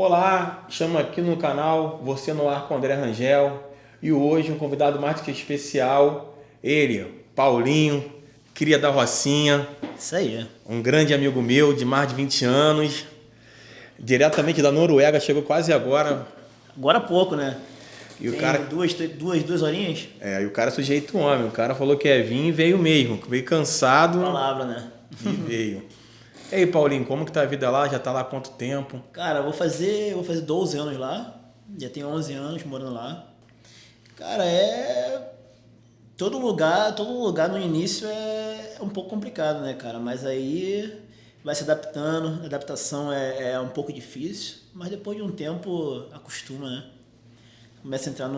Olá, estamos aqui no canal Você no Ar com André Rangel e hoje um convidado mais do que especial, ele, Paulinho, cria da Rocinha. Isso aí. Um grande amigo meu de mais de 20 anos, diretamente da Noruega, chegou quase agora. Agora há pouco, né? E o Tem cara, duas horinhas? e o cara é sujeito homem, o cara falou que ia vir e veio mesmo, veio cansado Palavra, né? e veio. E aí, Paulinho, como que tá a vida lá? Já tá lá há quanto tempo? Cara, eu vou fazer 12 anos lá. Já tenho 11 anos morando lá. Cara, todo lugar no início é um pouco complicado, né, cara? Mas aí vai se adaptando, a adaptação é um pouco difícil, mas depois de um tempo acostuma, né? Começa a entrar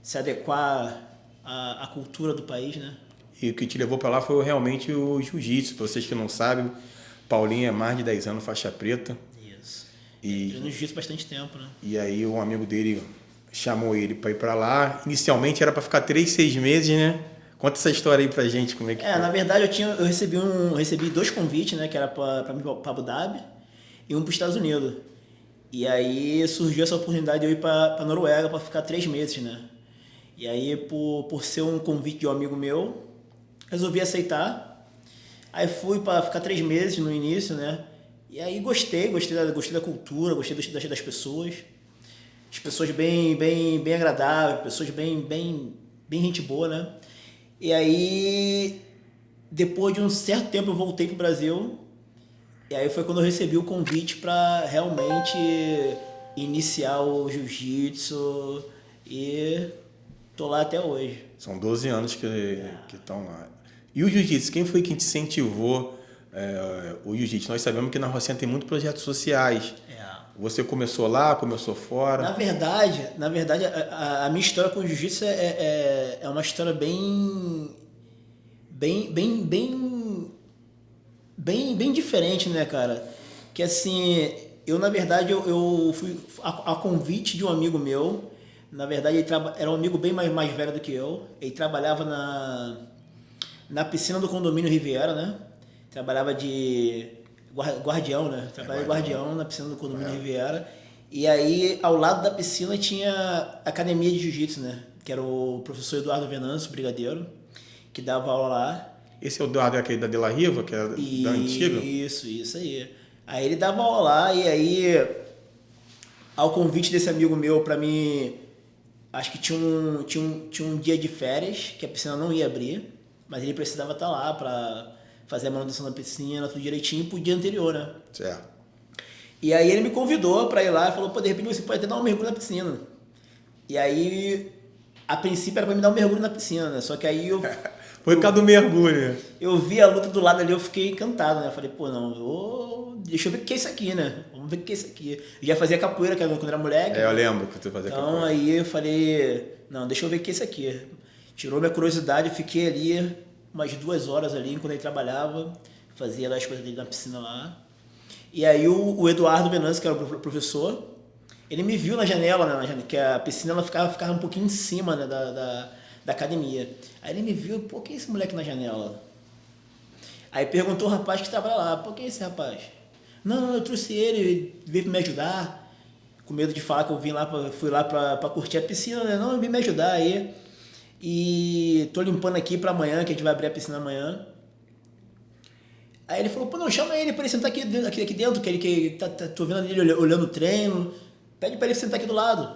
se adequar à cultura do país, né? E o que te levou para lá foi realmente o jiu-jitsu. Para vocês que não sabem, Paulinho é mais de 10 anos faixa preta. Isso. E, Treino jiu-jitsu bastante tempo, né? e aí um amigo dele chamou ele para ir para lá. Inicialmente era para ficar 3, 6 meses, né? Conta essa história aí pra gente, como é que foi. Na verdade eu recebi 2 convites, né? Que era para Abu Dhabi e um para os Estados Unidos. E aí surgiu essa oportunidade de eu ir para Noruega para ficar 3 meses, né? E aí por ser um convite de um amigo meu, resolvi aceitar. Aí fui para ficar 3 meses no início, né? E aí gostei da cultura, gostei das pessoas. As pessoas bem agradáveis, pessoas bem gente boa, né? E aí, depois de um certo tempo, eu voltei pro Brasil. E aí foi quando eu recebi o convite para realmente iniciar o jiu-jitsu. E tô lá até hoje. São 12 anos que estão lá. E o jiu-jitsu, quem foi que te incentivou o jiu-jitsu? Nós sabemos que na Rocinha tem muitos projetos sociais. Você começou lá, começou fora? Na verdade, a minha história com o jiu-jitsu é uma história bem diferente, né, cara? Que assim, na verdade, eu fui a convite de um amigo meu. Na verdade, ele era um amigo bem mais velho do que eu. Ele trabalhava na piscina do condomínio Riviera, né? Trabalhava de guardião, né? Trabalhava de guardião na piscina do condomínio Riviera. E aí, ao lado da piscina, tinha a academia de jiu-jitsu, né? Que era o professor Eduardo Venâncio, brigadeiro, que dava aula lá. Esse é o Eduardo, aquele da De La Riva, que é da antiga? Isso aí. Aí ele dava aula lá e aí, ao convite desse amigo meu pra mim, acho que tinha um dia de férias, que a piscina não ia abrir, mas ele precisava estar lá pra fazer a manutenção da piscina, tudo direitinho pro dia anterior, né? Certo. E aí ele me convidou pra ir lá e falou, pô, de repente você pode até dar um mergulho na piscina. E aí, a princípio era pra me dar um mergulho na piscina, né? Só que aí Foi por causa do mergulho. eu vi a luta do lado ali, eu fiquei encantado, né? Eu falei, pô, não, deixa eu ver o que é isso aqui, né? Vamos ver o que é isso aqui. Eu já fazia capoeira quando era moleque. Eu lembro que você fazia capoeira. Então aí eu falei, não, deixa eu ver o que é isso aqui. Tirou minha curiosidade, eu fiquei ali umas 2 horas ali, enquanto ele trabalhava, fazia lá as coisas dele na piscina lá. E aí o Eduardo Venâncio, que era o professor, ele me viu na janela, né? Que a piscina ela ficava um pouquinho em cima, né, da academia. Aí ele me viu, pô, que é esse moleque na janela? Aí perguntou o rapaz que estava lá, pô, quem é esse rapaz? Não, eu trouxe ele veio me ajudar. Com medo de falar que eu fui lá pra curtir a piscina, né? Não, ele veio me ajudar aí. E tô limpando aqui pra amanhã, que a gente vai abrir a piscina amanhã. Aí ele falou, pô, não, chama ele pra ele sentar aqui dentro, que ele tô vendo ele olhando o treino. Pede pra ele sentar aqui do lado.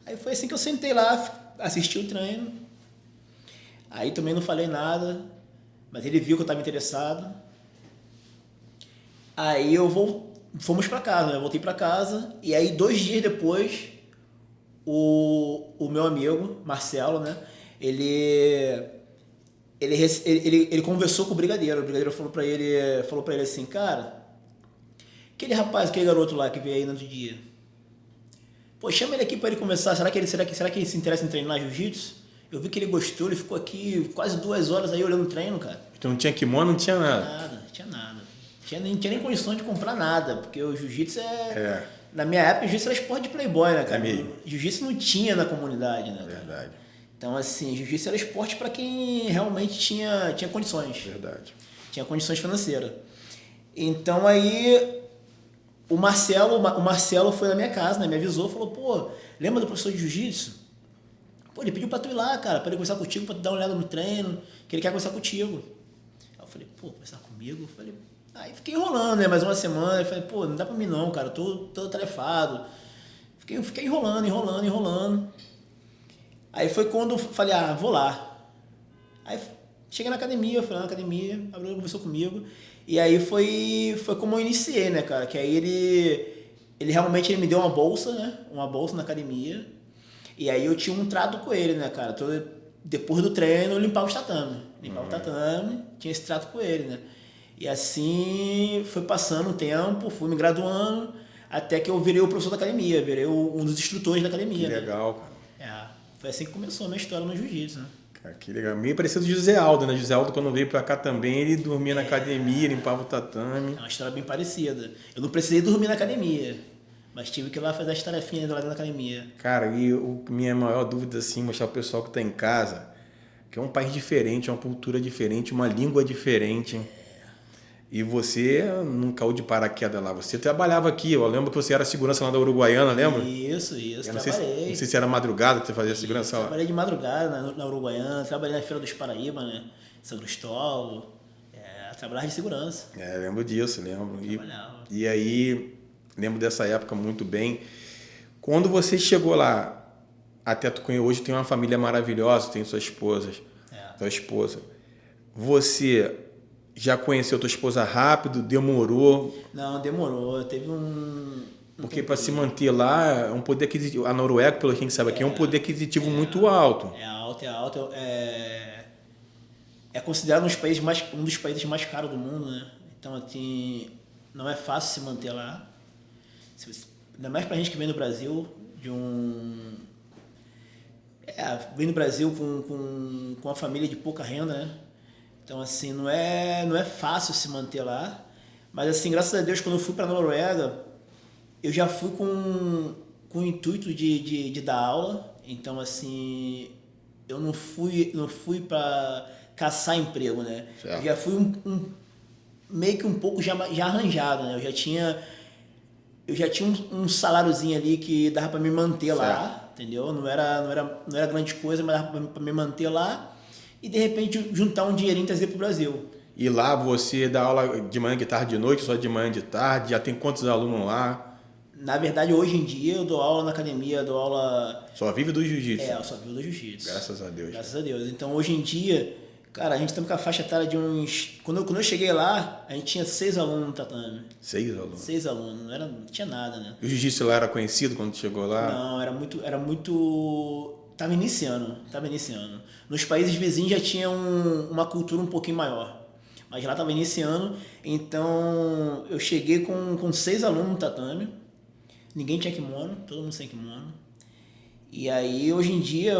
Aí foi assim que eu sentei lá, assisti o treino. Aí também não falei nada, mas ele viu que eu estava interessado. Aí fomos para casa, né? Eu voltei para casa e aí 2 dias depois o meu amigo, Marcelo, né? Ele conversou com o brigadeiro falou para ele assim, cara, aquele garoto lá que veio aí no outro dia, pô, chama ele aqui para ele conversar, será que ele se interessa em treinar jiu-jitsu? Eu vi que ele gostou, ele ficou aqui quase 2 horas aí olhando o treino, cara. Então não tinha kimono, não tinha nada? Não tinha nada. Não tinha nem condições de comprar nada, porque o jiu-jitsu na minha época, o jiu-jitsu era esporte de playboy, né, cara? Jiu-jitsu não tinha na comunidade, né? Verdade. Então, assim, jiu-jitsu era esporte para quem realmente tinha condições. Verdade. Tinha condições financeiras. Então, aí, o Marcelo foi na minha casa, né? Me avisou, falou, pô, lembra do professor de jiu-jitsu? Pô, ele pediu pra tu ir lá, cara, pra ele conversar contigo, pra tu dar uma olhada no treino, que ele quer conversar contigo. Aí eu falei, pô, conversar comigo? Eu falei, aí fiquei enrolando, né? Mais uma semana, eu falei, pô, não dá pra mim não, cara, tô atarefado. Fiquei enrolando. Aí foi quando eu falei, vou lá. Aí cheguei na academia, fui lá na academia, a Bruna conversou comigo. E aí foi como eu iniciei, né, cara? Que aí ele realmente me deu uma bolsa, né? Uma bolsa na academia. E aí eu tinha um trato com ele, né, cara? Depois do treino, eu limpava o tatame. Tinha esse trato com ele, né? E assim foi passando o tempo, fui me graduando, até que eu virei o professor da academia, virei um dos instrutores da academia. Que legal, né? Foi assim que começou a minha história no jiu-jitsu, né? Cara, que legal. Meio parecido com o José Aldo, né? José Aldo, quando veio pra cá também, ele dormia na academia, limpava o tatame. É uma história bem parecida. Eu não precisei dormir na academia, mas tive que ir lá fazer as tarefinhas lá na academia. Cara, e minha maior dúvida, assim, mostrar pro pessoal que tá em casa, que é um país diferente, uma cultura diferente, uma língua diferente. E você não caiu de paraquedas lá. Você trabalhava aqui. Eu lembro que você era segurança lá da Uruguaiana, lembra? Isso, Não trabalhei. Não sei se era madrugada que você fazia segurança lá. Trabalhei de madrugada na Uruguaiana, trabalhei na Feira dos Paraíba, né? São Cristóvão. Trabalhava de segurança. Lembro disso, lembro. E aí, lembro dessa época muito bem. Quando você chegou lá, até tu conhece, hoje tem uma família maravilhosa, tem sua esposa. Tua esposa. Você já conheceu tua esposa rápido? Demorou? Não, demorou. Teve porque para se manter lá, é um poder aquisitivo. A Noruega, pelo que a gente sabe aqui, é um poder aquisitivo muito alto. É alto. É considerado um dos países mais caros do mundo, né? Então, assim, não é fácil se manter lá. Ainda mais pra gente que vem do Brasil, vem do Brasil com uma família de pouca renda, né? Então, assim, não é fácil se manter lá. Mas, assim, graças a Deus, quando eu fui para a Noruega, eu já fui com o intuito de dar aula. Então, assim, eu não fui para caçar emprego, né? Certo. Eu já fui meio que um pouco já arranjado, né? Eu já tinha um saláriozinho ali que dava para me manter lá, entendeu? Não era grande coisa, mas dava para me manter lá. E de repente juntar um dinheirinho e trazer pro Brasil. E lá você dá aula de manhã, de tarde, de noite, só de manhã, de tarde? Já tem quantos alunos lá? Na verdade, hoje em dia eu dou aula na academia, dou aula... Só vive do jiu-jitsu? Eu só vivo do jiu-jitsu. Graças a Deus. Graças a Deus. Então hoje em dia, cara, a gente tá com a faixa etária de uns... Quando eu cheguei lá, a gente tinha 6 alunos no tatame. 6 alunos? 6 alunos, não tinha nada, né? E o jiu-jitsu lá era conhecido quando chegou lá? Não, era muito... Tava iniciando. Nos países vizinhos já tinha uma cultura um pouquinho maior. Mas lá tava iniciando, então eu cheguei com 6 alunos no tatame. Ninguém tinha kimono, todo mundo sem kimono. E aí, hoje em dia,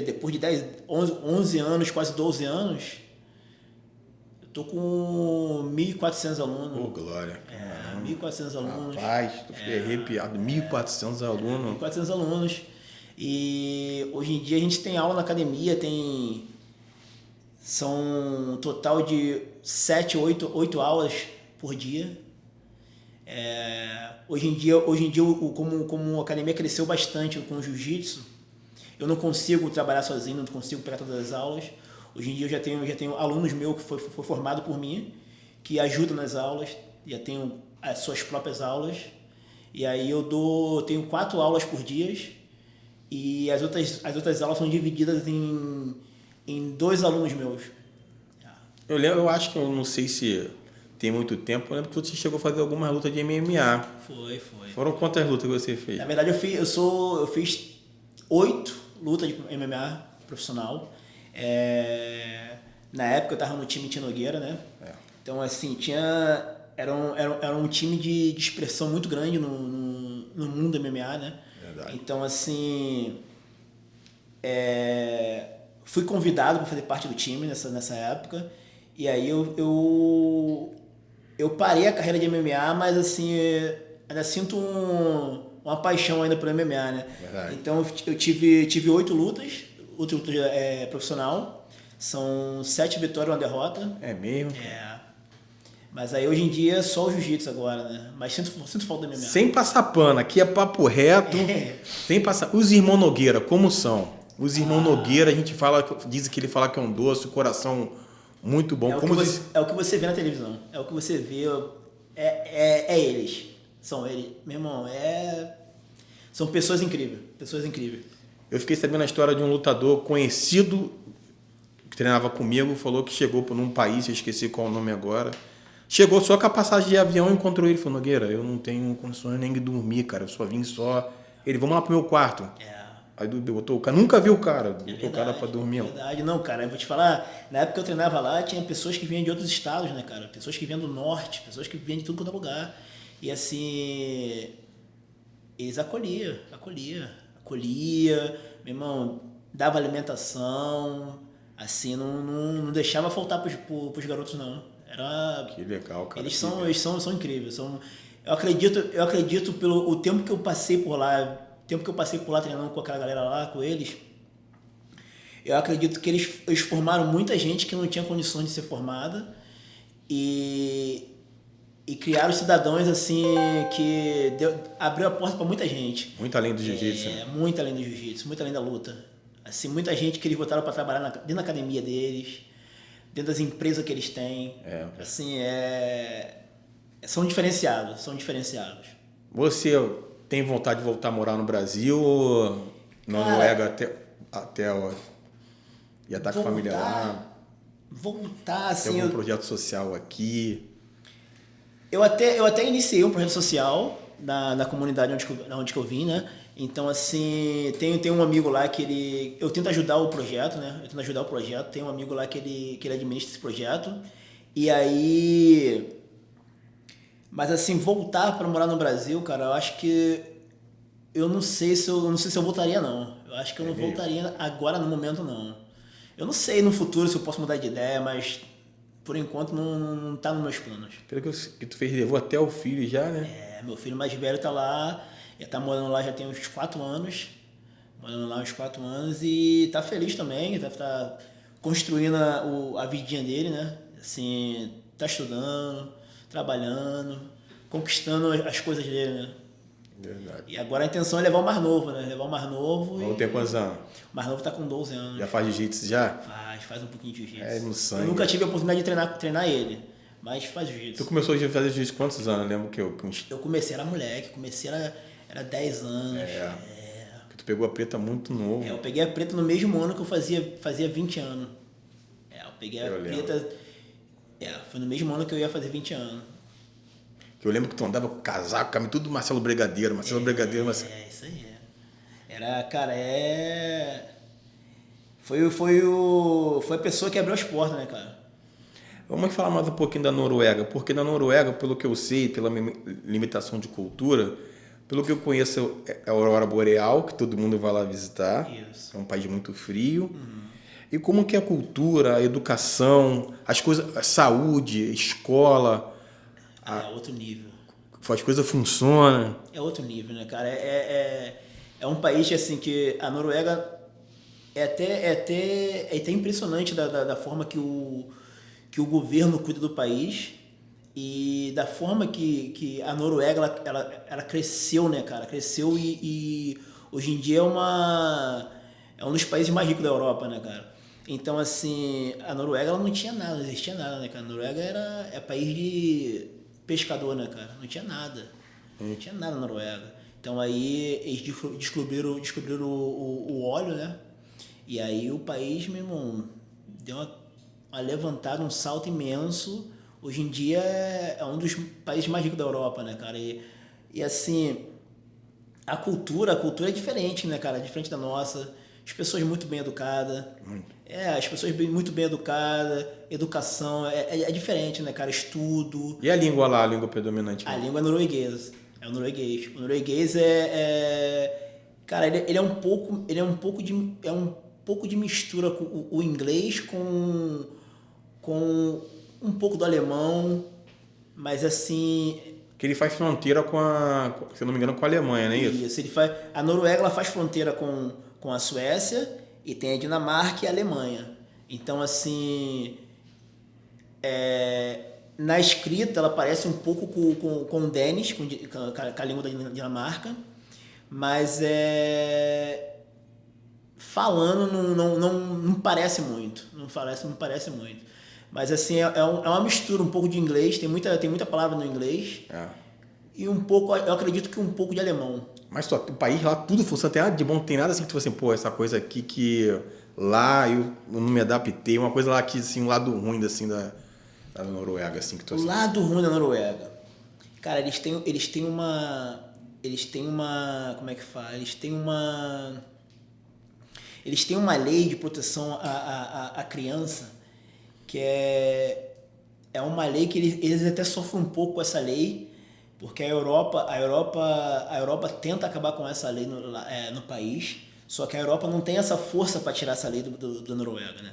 depois de 11 anos, quase 12 anos, eu tô com 1.400 alunos. Ô, glória. 1.400 alunos. Rapaz, tu fiquei arrepiado. 1.400 alunos. 1.400 alunos. E hoje em dia a gente tem aula na academia, são um total de 7, 8 aulas por dia. Hoje em dia como a academia cresceu bastante com o jiu-jitsu, eu não consigo trabalhar sozinho, não consigo pegar todas as aulas. Hoje em dia eu já tenho alunos meus que foi formado por mim, que ajudam nas aulas, já tenho as suas próprias aulas. E aí tenho 4 aulas por dia. E as outras aulas são divididas em 2 alunos meus. Eu acho que eu não sei se tem muito tempo. Eu lembro que você chegou a fazer algumas lutas de MMA. Foi. Foram quantas lutas que você fez? Na verdade, eu fiz 8 lutas de MMA profissional. Na época eu estava no time Tia Nogueira, né? Então, assim, era um time de expressão muito grande no mundo do MMA, né? Verdade. Então, assim, fui convidado para fazer parte do time nessa época. E aí eu parei a carreira de MMA, mas assim, ainda sinto uma paixão ainda pelo MMA, né? Verdade. Então eu tive 8 lutas, profissional. São 7 vitórias e 1 derrota. É mesmo? Mas aí hoje em dia é só o jiu-jitsu agora, né? Mas sinto falta da MMA. Sem passar pano, aqui é papo reto. Sem passar. Os irmãos Nogueira, como são? Os irmãos Nogueira, a gente fala, dizem que ele fala que é um doce, coração muito bom. É o que você vê na televisão. É o que você vê. É eles. São eles. Meu irmão, são pessoas incríveis. Pessoas incríveis. Eu fiquei sabendo a história de um lutador conhecido que treinava comigo, falou que chegou num país, eu esqueci qual o nome agora. Chegou só com a passagem de avião e encontrou ele. Falou, Nogueira, eu não tenho condições nem de dormir, cara. Eu só vim só... Ele, vamos lá pro meu quarto. Aí botou o cara, nunca viu o cara. Botou o cara pra dormir. É verdade, não, cara. Eu vou te falar, na época que eu treinava lá, tinha pessoas que vinham de outros estados, né, cara? Pessoas que vinham do norte, pessoas que vinham de tudo quanto é lugar. E assim, eles acolhia, meu irmão, dava alimentação, assim, não deixava faltar pros garotos, não. Que legal, cara. Eles são incríveis. Eu acredito pelo o tempo que eu passei por lá, treinando com aquela galera lá, com eles, eu acredito que eles formaram muita gente que não tinha condições de ser formada e criaram cidadãos assim que abriu a porta para muita gente. Muito além do jiu-jitsu. Muito além do jiu-jitsu, muito além da luta. Assim, muita gente que eles botaram para trabalhar dentro da academia deles, dentro das empresas que eles têm. Assim, são diferenciados. Você tem vontade de voltar a morar no Brasil ou na Noruega até hoje? E estar com a família lá? Voltar, assim... Tem algum projeto social aqui? Eu até iniciei um projeto social na comunidade onde eu vim, né? Então, assim, tem um amigo lá que eu tento ajudar o projeto, né? Tem um amigo lá que ele administra esse projeto. E aí... Mas, assim, voltar para morar no Brasil, cara, eu acho que... Eu não sei se eu voltaria, não. Eu acho que eu não voltaria agora, no momento, não. Eu não sei no futuro se eu posso mudar de ideia, mas... Por enquanto não tá nos meus planos. Pelo que tu fez, levou até o filho já, né? Meu filho mais velho tá lá, ele tá morando lá já tem uns 4 anos. E tá feliz também, tá construindo a vidinha dele, né? Assim, tá estudando, trabalhando, conquistando as coisas dele, né? Verdade. E agora a intenção é levar o mais novo, né? Vamos ter quantos anos? O mais novo tá com 12 anos. Já faz jiu-jitsu já? Faz um pouquinho de jiu-jitsu. No sangue. Eu nunca tive a oportunidade de treinar ele, mas faz jiu-jitsu. Tu começou a fazer jiu-jitsu quantos anos? Eu lembro que eu comecei, era moleque, era 10 anos. Tu pegou a preta muito novo. Eu peguei a preta no mesmo ano que eu fazia 20 anos. Eu peguei a preta... foi no mesmo ano que eu ia fazer 20 anos. Que eu lembro que tu andava com casaco, tudo Marcelo Brigadeiro. Isso aí. Foi a pessoa que abriu as portas, né, cara? Vamos falar mais um pouquinho da Noruega. Porque na Noruega, pelo que eu sei, pela minha limitação de cultura, pelo que eu conheço, é a Aurora Boreal, que todo mundo vai lá visitar. Isso. É um país muito frio. E como que é a cultura, a educação, as coisas, a saúde, a escola... É outro nível. As coisas funcionam. É outro nível, né, cara? É um país, assim, que a Noruega é até impressionante da forma que o governo cuida do país e da forma que a Noruega ela cresceu, né, cara? Cresceu e hoje em dia é um dos países mais ricos da Europa, né, cara? Então, assim, a Noruega ela não tinha nada, não existia nada, né, cara? A Noruega é país de pescador, né, cara? Não tinha nada. Não tinha nada na Noruega. Então aí eles descobriram o óleo, né? E aí o país, meu irmão, deu uma levantada, um salto imenso. Hoje em dia é um dos países mais ricos da Europa, né, cara? E assim, a cultura é diferente, né, cara? Diferente da nossa. As pessoas muito bem educadas. As pessoas muito bem educadas, educação, é diferente, né, cara? Estudo. E a língua lá, a língua predominante? A língua é norueguesa. É o norueguês. O norueguês cara, ele é um pouco de mistura com o inglês com um pouco do alemão, mas assim... Que ele faz fronteira se eu não me engano, com a Alemanha, não é isso? Isso, a Noruega ela faz fronteira com a Suécia e tem a Dinamarca e a Alemanha. Então, assim, Na escrita, ela parece um pouco com o Danish, com a língua da Dinamarca, mas falando não parece muito. Não parece muito. Mas assim, é uma mistura um pouco de inglês, tem muita palavra no inglês. E um pouco, eu acredito que um pouco de alemão. Mas só, o país lá tudo funciona, tem nada de bom, tem nada assim que tu fala assim, pô, essa coisa aqui que lá eu não me adaptei, uma coisa lá que, assim, um lado ruim assim da Noruega, assim, que tu O lado ruim da Noruega. Cara, eles têm uma, como é que fala? Eles têm uma lei de proteção à criança que é uma lei que eles até sofrem um pouco com essa lei, porque a Europa tenta acabar com essa lei no país, só que a Europa não tem essa força para tirar essa lei da Noruega, né?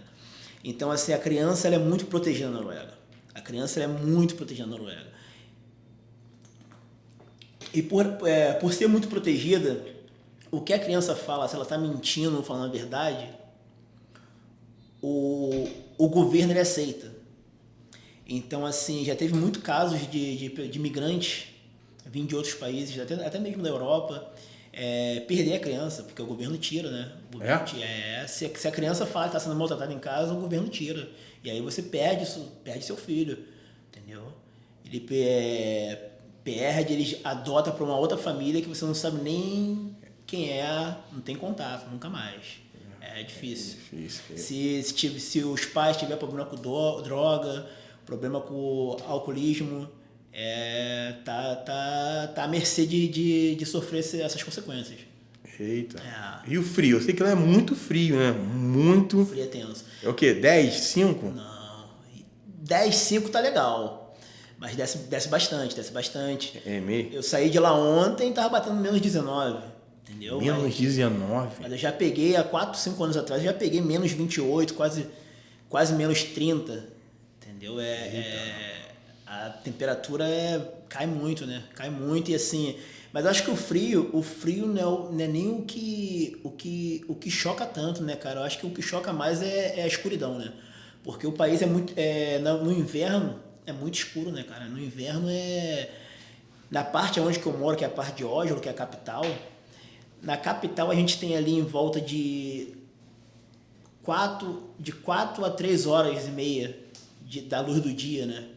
Então, assim, a criança ela é muito protegida na Noruega. E por ser muito protegida, o que a criança fala, se ela está mentindo ou falando a verdade, o governo ele aceita. Então, assim, já teve muitos casos de imigrantes vindo de outros países, até mesmo da Europa, perder a criança, porque o governo tira, né? Se a criança fala que está sendo maltratada em casa, o governo tira. E aí você perde seu filho, entendeu? Ele perde, ele adota para uma outra família que você não sabe nem quem é, não tem contato, nunca mais. É difícil. Se os pais tiverem problema com droga, problema com alcoolismo, tá à mercê de sofrer essas consequências. Eita. E o frio? Eu sei que lá é muito frio, né? Muito. O frio é tenso. É o quê? 10, 5? Não. 10, 5 tá legal. Mas desce bastante. É mesmo? Eu saí de lá ontem e tava batendo menos 19. Entendeu? Menos 19? Mas eu já peguei, há 4, 5 anos atrás, eu já peguei menos 28, quase menos 30. Entendeu? A temperatura cai muito, né? Cai muito e assim... Mas acho que o frio não é nem o que choca tanto, né, cara? Eu acho que o que choca mais é a escuridão, né? Porque o país é muito... no inverno é muito escuro, né, cara? No inverno na parte onde que eu moro, que é a parte de Oslo, que é a capital... Na capital a gente tem ali em volta de 4 a 3 horas e meia da luz do dia, né?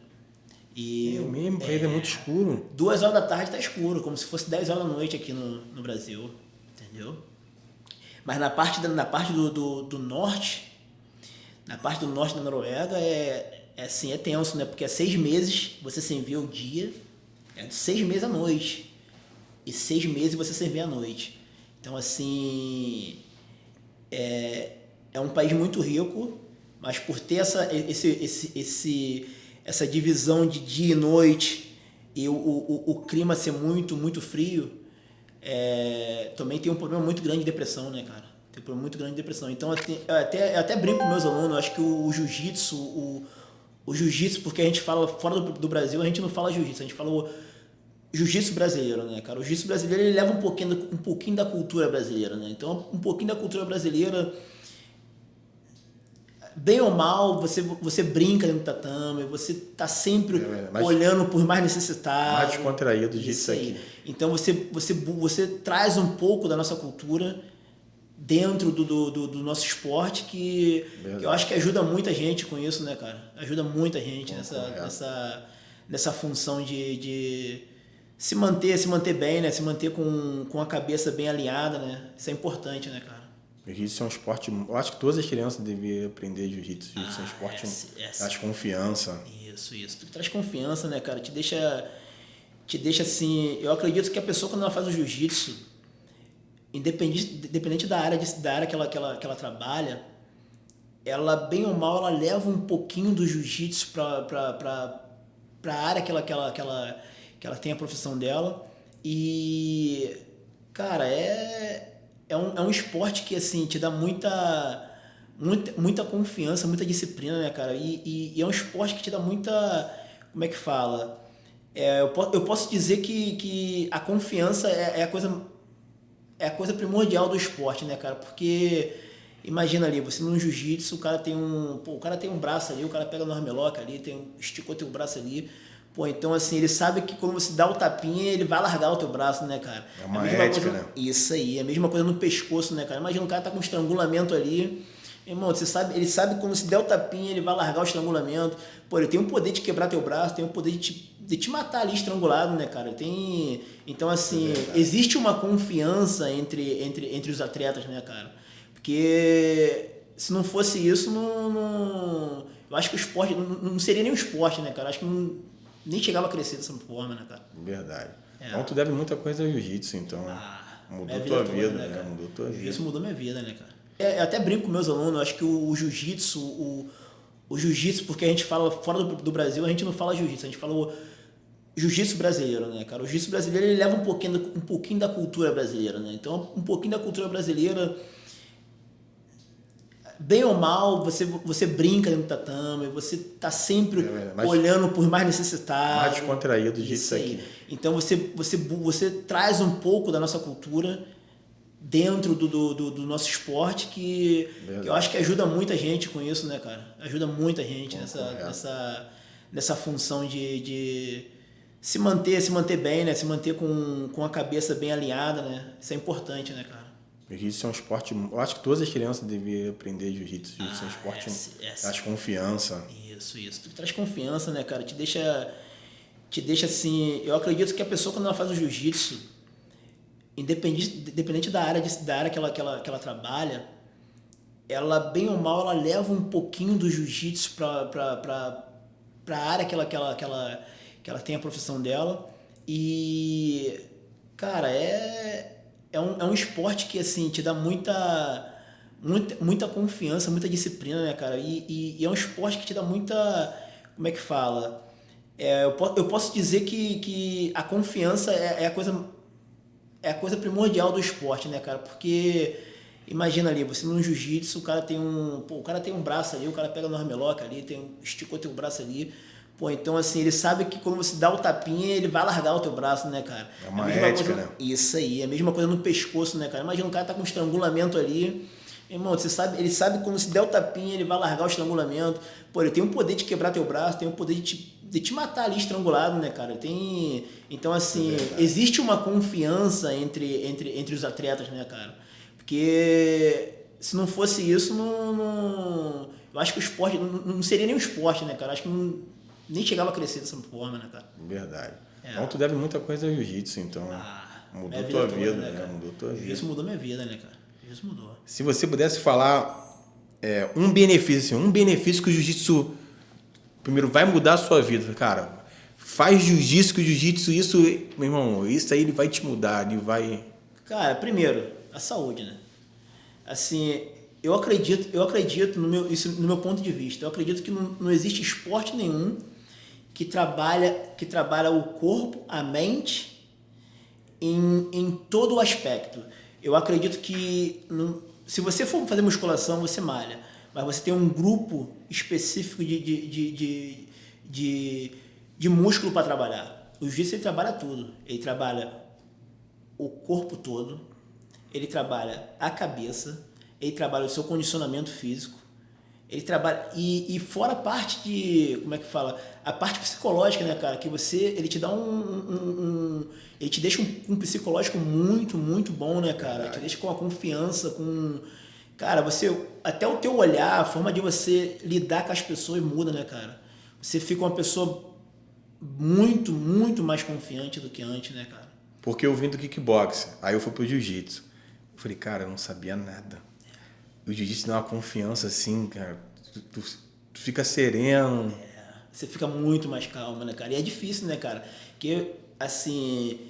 E o país é muito escuro. 2 horas da tarde tá escuro, como se fosse 10 horas da noite aqui no Brasil, entendeu? Mas na parte do norte, na parte do norte da Noruega assim, é tenso, né? Porque 6 meses você sem ver o dia, 6 meses à noite. E 6 meses você sem ver à noite. Então, assim, é um país muito rico, mas por ter essa divisão de dia e noite e o clima ser muito, muito frio, também tem um problema muito grande de depressão, né, cara? Tem um problema muito grande de depressão. Então, eu até brinco com meus alunos, eu acho que o jiu-jitsu, porque a gente fala, fora do Brasil, a gente não fala jiu-jitsu, a gente fala jiu-jitsu brasileiro, né, cara? O jiu-jitsu brasileiro ele leva um pouquinho da cultura brasileira, né? Então, um pouquinho da cultura brasileira, bem ou mal, você brinca dentro do tatame, você tá sempre olhando por mais necessitado. Mais descontraído disso aqui. Então, você traz um pouco da nossa cultura dentro do nosso esporte que eu acho que ajuda muita gente com isso, né, cara? Ajuda muita gente nessa função de se manter bem, né? Se manter com a cabeça bem alinhada, né? Isso é importante, né, cara? Jiu-jitsu é um esporte... Eu acho que todas as crianças deveriam aprender jiu-jitsu. Jiu-jitsu é um esporte que traz confiança. Isso. Tu traz confiança, né, cara? Te deixa assim... Eu acredito que a pessoa, quando ela faz o jiu-jitsu, independente da área que ela trabalha, ela, bem ou mal, ela leva um pouquinho do jiu-jitsu pra área que ela tem a profissão dela. E, cara, é um esporte que, assim, te dá muita confiança, muita disciplina, né, cara? E é um esporte que te dá muita... Como é que fala? Eu posso dizer que a confiança é a coisa primordial do esporte, né, cara? Porque Imagina ali, você no jiu-jitsu, o cara tem um braço ali, o cara pega no armlock ali, esticou teu braço ali. Pô, então assim, ele sabe que quando você dá o tapinha, ele vai largar o teu braço, né, cara? É uma ética, né? Isso aí, é a mesma coisa no pescoço, né, cara? Imagina, o cara tá com um estrangulamento ali. Irmão, ele sabe que quando você der o tapinha, ele vai largar o estrangulamento. Pô, ele tem o poder de quebrar teu braço, tem o poder de te matar ali estrangulado, né, cara? Então, assim, existe uma confiança entre os atletas, né, cara? Porque se não fosse isso, eu acho que o esporte não seria nem um esporte, né, cara? Acho que nem chegava a crescer dessa forma, né, cara? Verdade. Então tu deve muita coisa ao jiu-jitsu, então. Mudou tua vida, né? Mudou tua vida. Isso mudou minha vida, né, cara? Eu até brinco com meus alunos, eu acho que o jiu-jitsu, o jiu-jitsu, porque a gente fala fora do Brasil, a gente não fala jiu-jitsu, a gente fala o jiu-jitsu brasileiro, né, cara? O jiu-jitsu brasileiro, ele leva um pouquinho da cultura brasileira, né? Então, um pouquinho da cultura brasileira, bem ou mal, você brinca dentro do tatame, você tá sempre olhando por mais necessitados. Mais descontraído disso aqui. Então você traz um pouco da nossa cultura dentro do nosso esporte que eu acho que ajuda muita gente com isso, né, cara? Ajuda muita gente nessa função de se manter bem, né? Se manter com a cabeça bem alinhada, né? Isso é importante, né, cara? Jiu-jitsu é um esporte... Eu acho que todas as crianças deviam aprender jiu-jitsu. Jiu-jitsu é um esporte que traz confiança. Isso. Tu traz confiança, né, cara? Te deixa assim... Eu acredito que a pessoa, quando ela faz o jiu-jitsu, independente da área que ela trabalha, ela, bem ou mal, ela leva um pouquinho do jiu-jitsu para a área que ela tem a profissão dela. E, cara, é um esporte que, assim, te dá muita confiança, muita disciplina, né, cara? E é um esporte que te dá muita... Como é que fala? Eu posso dizer que a confiança é a coisa primordial do esporte, né, cara? Porque imagina ali, você no jiu-jitsu, o cara tem um braço ali, o cara pega no armlock ali, esticou teu braço ali. Pô, então assim, ele sabe que quando você dá o tapinha, ele vai largar o teu braço, né, cara? É uma ética, né? Isso aí, é a mesma coisa no pescoço, né, cara? Imagina, o cara tá com um estrangulamento ali. Irmão, ele sabe que quando você der o tapinha, ele vai largar o estrangulamento. Pô, ele tem o poder de quebrar teu braço, tem o poder de te matar ali estrangulado, né, cara? Então, assim, existe uma confiança entre os atletas, né, cara? Porque se não fosse isso, eu acho que o esporte não seria nem um esporte, né, cara? Acho que nem chegava a crescer dessa forma, né, cara? Verdade. Então tu deve muita coisa ao jiu-jitsu, então. Mudou tua vida, né? Mudou tua vida. Isso mudou minha vida, né, cara? Isso mudou. Se você pudesse falar um benefício que o jiu-jitsu primeiro vai mudar a sua vida, cara. Faz jiu-jitsu, que o jiu-jitsu, isso, meu irmão, isso aí ele vai te mudar, ele vai... Cara, primeiro, a saúde, né? Assim, eu acredito no meu ponto de vista, eu acredito que não existe esporte nenhum que trabalha o corpo, a mente, em todo o aspecto. Eu acredito que se você for fazer musculação, você malha, mas você tem um grupo específico de músculo para trabalhar. O jiu-jitsu, ele trabalha tudo. Ele trabalha o corpo todo, ele trabalha a cabeça, ele trabalha o seu condicionamento físico, ele trabalha... E fora a parte de... Como é que fala? A parte psicológica, né, cara? Que ele te dá ele te deixa um psicológico muito, muito bom, né, cara? Te deixa com a confiança, Cara, até o teu olhar, a forma de você lidar com as pessoas muda, né, cara? Você fica uma pessoa muito, muito mais confiante do que antes, né, cara? Porque eu vim do kickboxing, aí eu fui pro jiu-jitsu. Eu falei, cara, eu não sabia nada. O jiu-jitsu dá uma confiança assim, cara. Tu fica sereno. Você fica muito mais calmo, né, cara? E é difícil, né, cara? Porque, assim...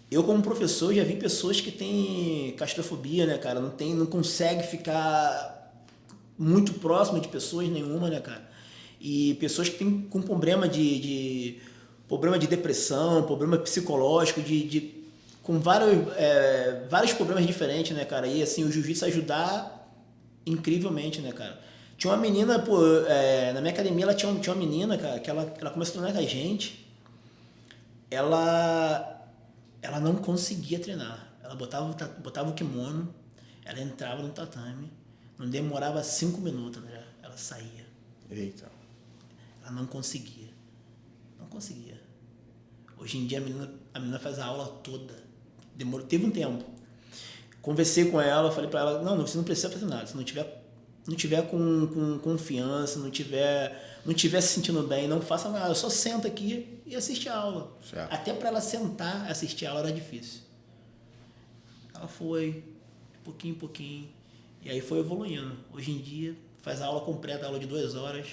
Eu, como professor, já vi pessoas que têm claustrofobia, né, cara? Não consegue ficar muito próximo de pessoas nenhuma, né, cara? E pessoas que têm com problema de depressão, problema psicológico, com vários problemas diferentes, né, cara? E, assim, o jiu-jitsu ajudar incrivelmente, né, cara? Tinha uma menina, na minha academia, ela tinha uma menina, cara, que ela começou a treinar com a gente. Ela não conseguia treinar. Ela botava o kimono, ela entrava no tatame, Não demorava 5 minutos, né? Ela saía. Eita. Ela não conseguia. Não conseguia. Hoje em dia a menina faz a aula toda. Teve um tempo. Conversei com ela, falei pra ela, não, você não precisa fazer nada. Se não tiver com confiança, não tiver se sentindo bem, não faça nada. Só senta aqui e assiste a aula. Certo. Até para ela sentar, assistir a aula era difícil. Ela foi, de pouquinho em pouquinho. E aí foi evoluindo. Hoje em dia, faz a aula completa, a aula de 2 horas.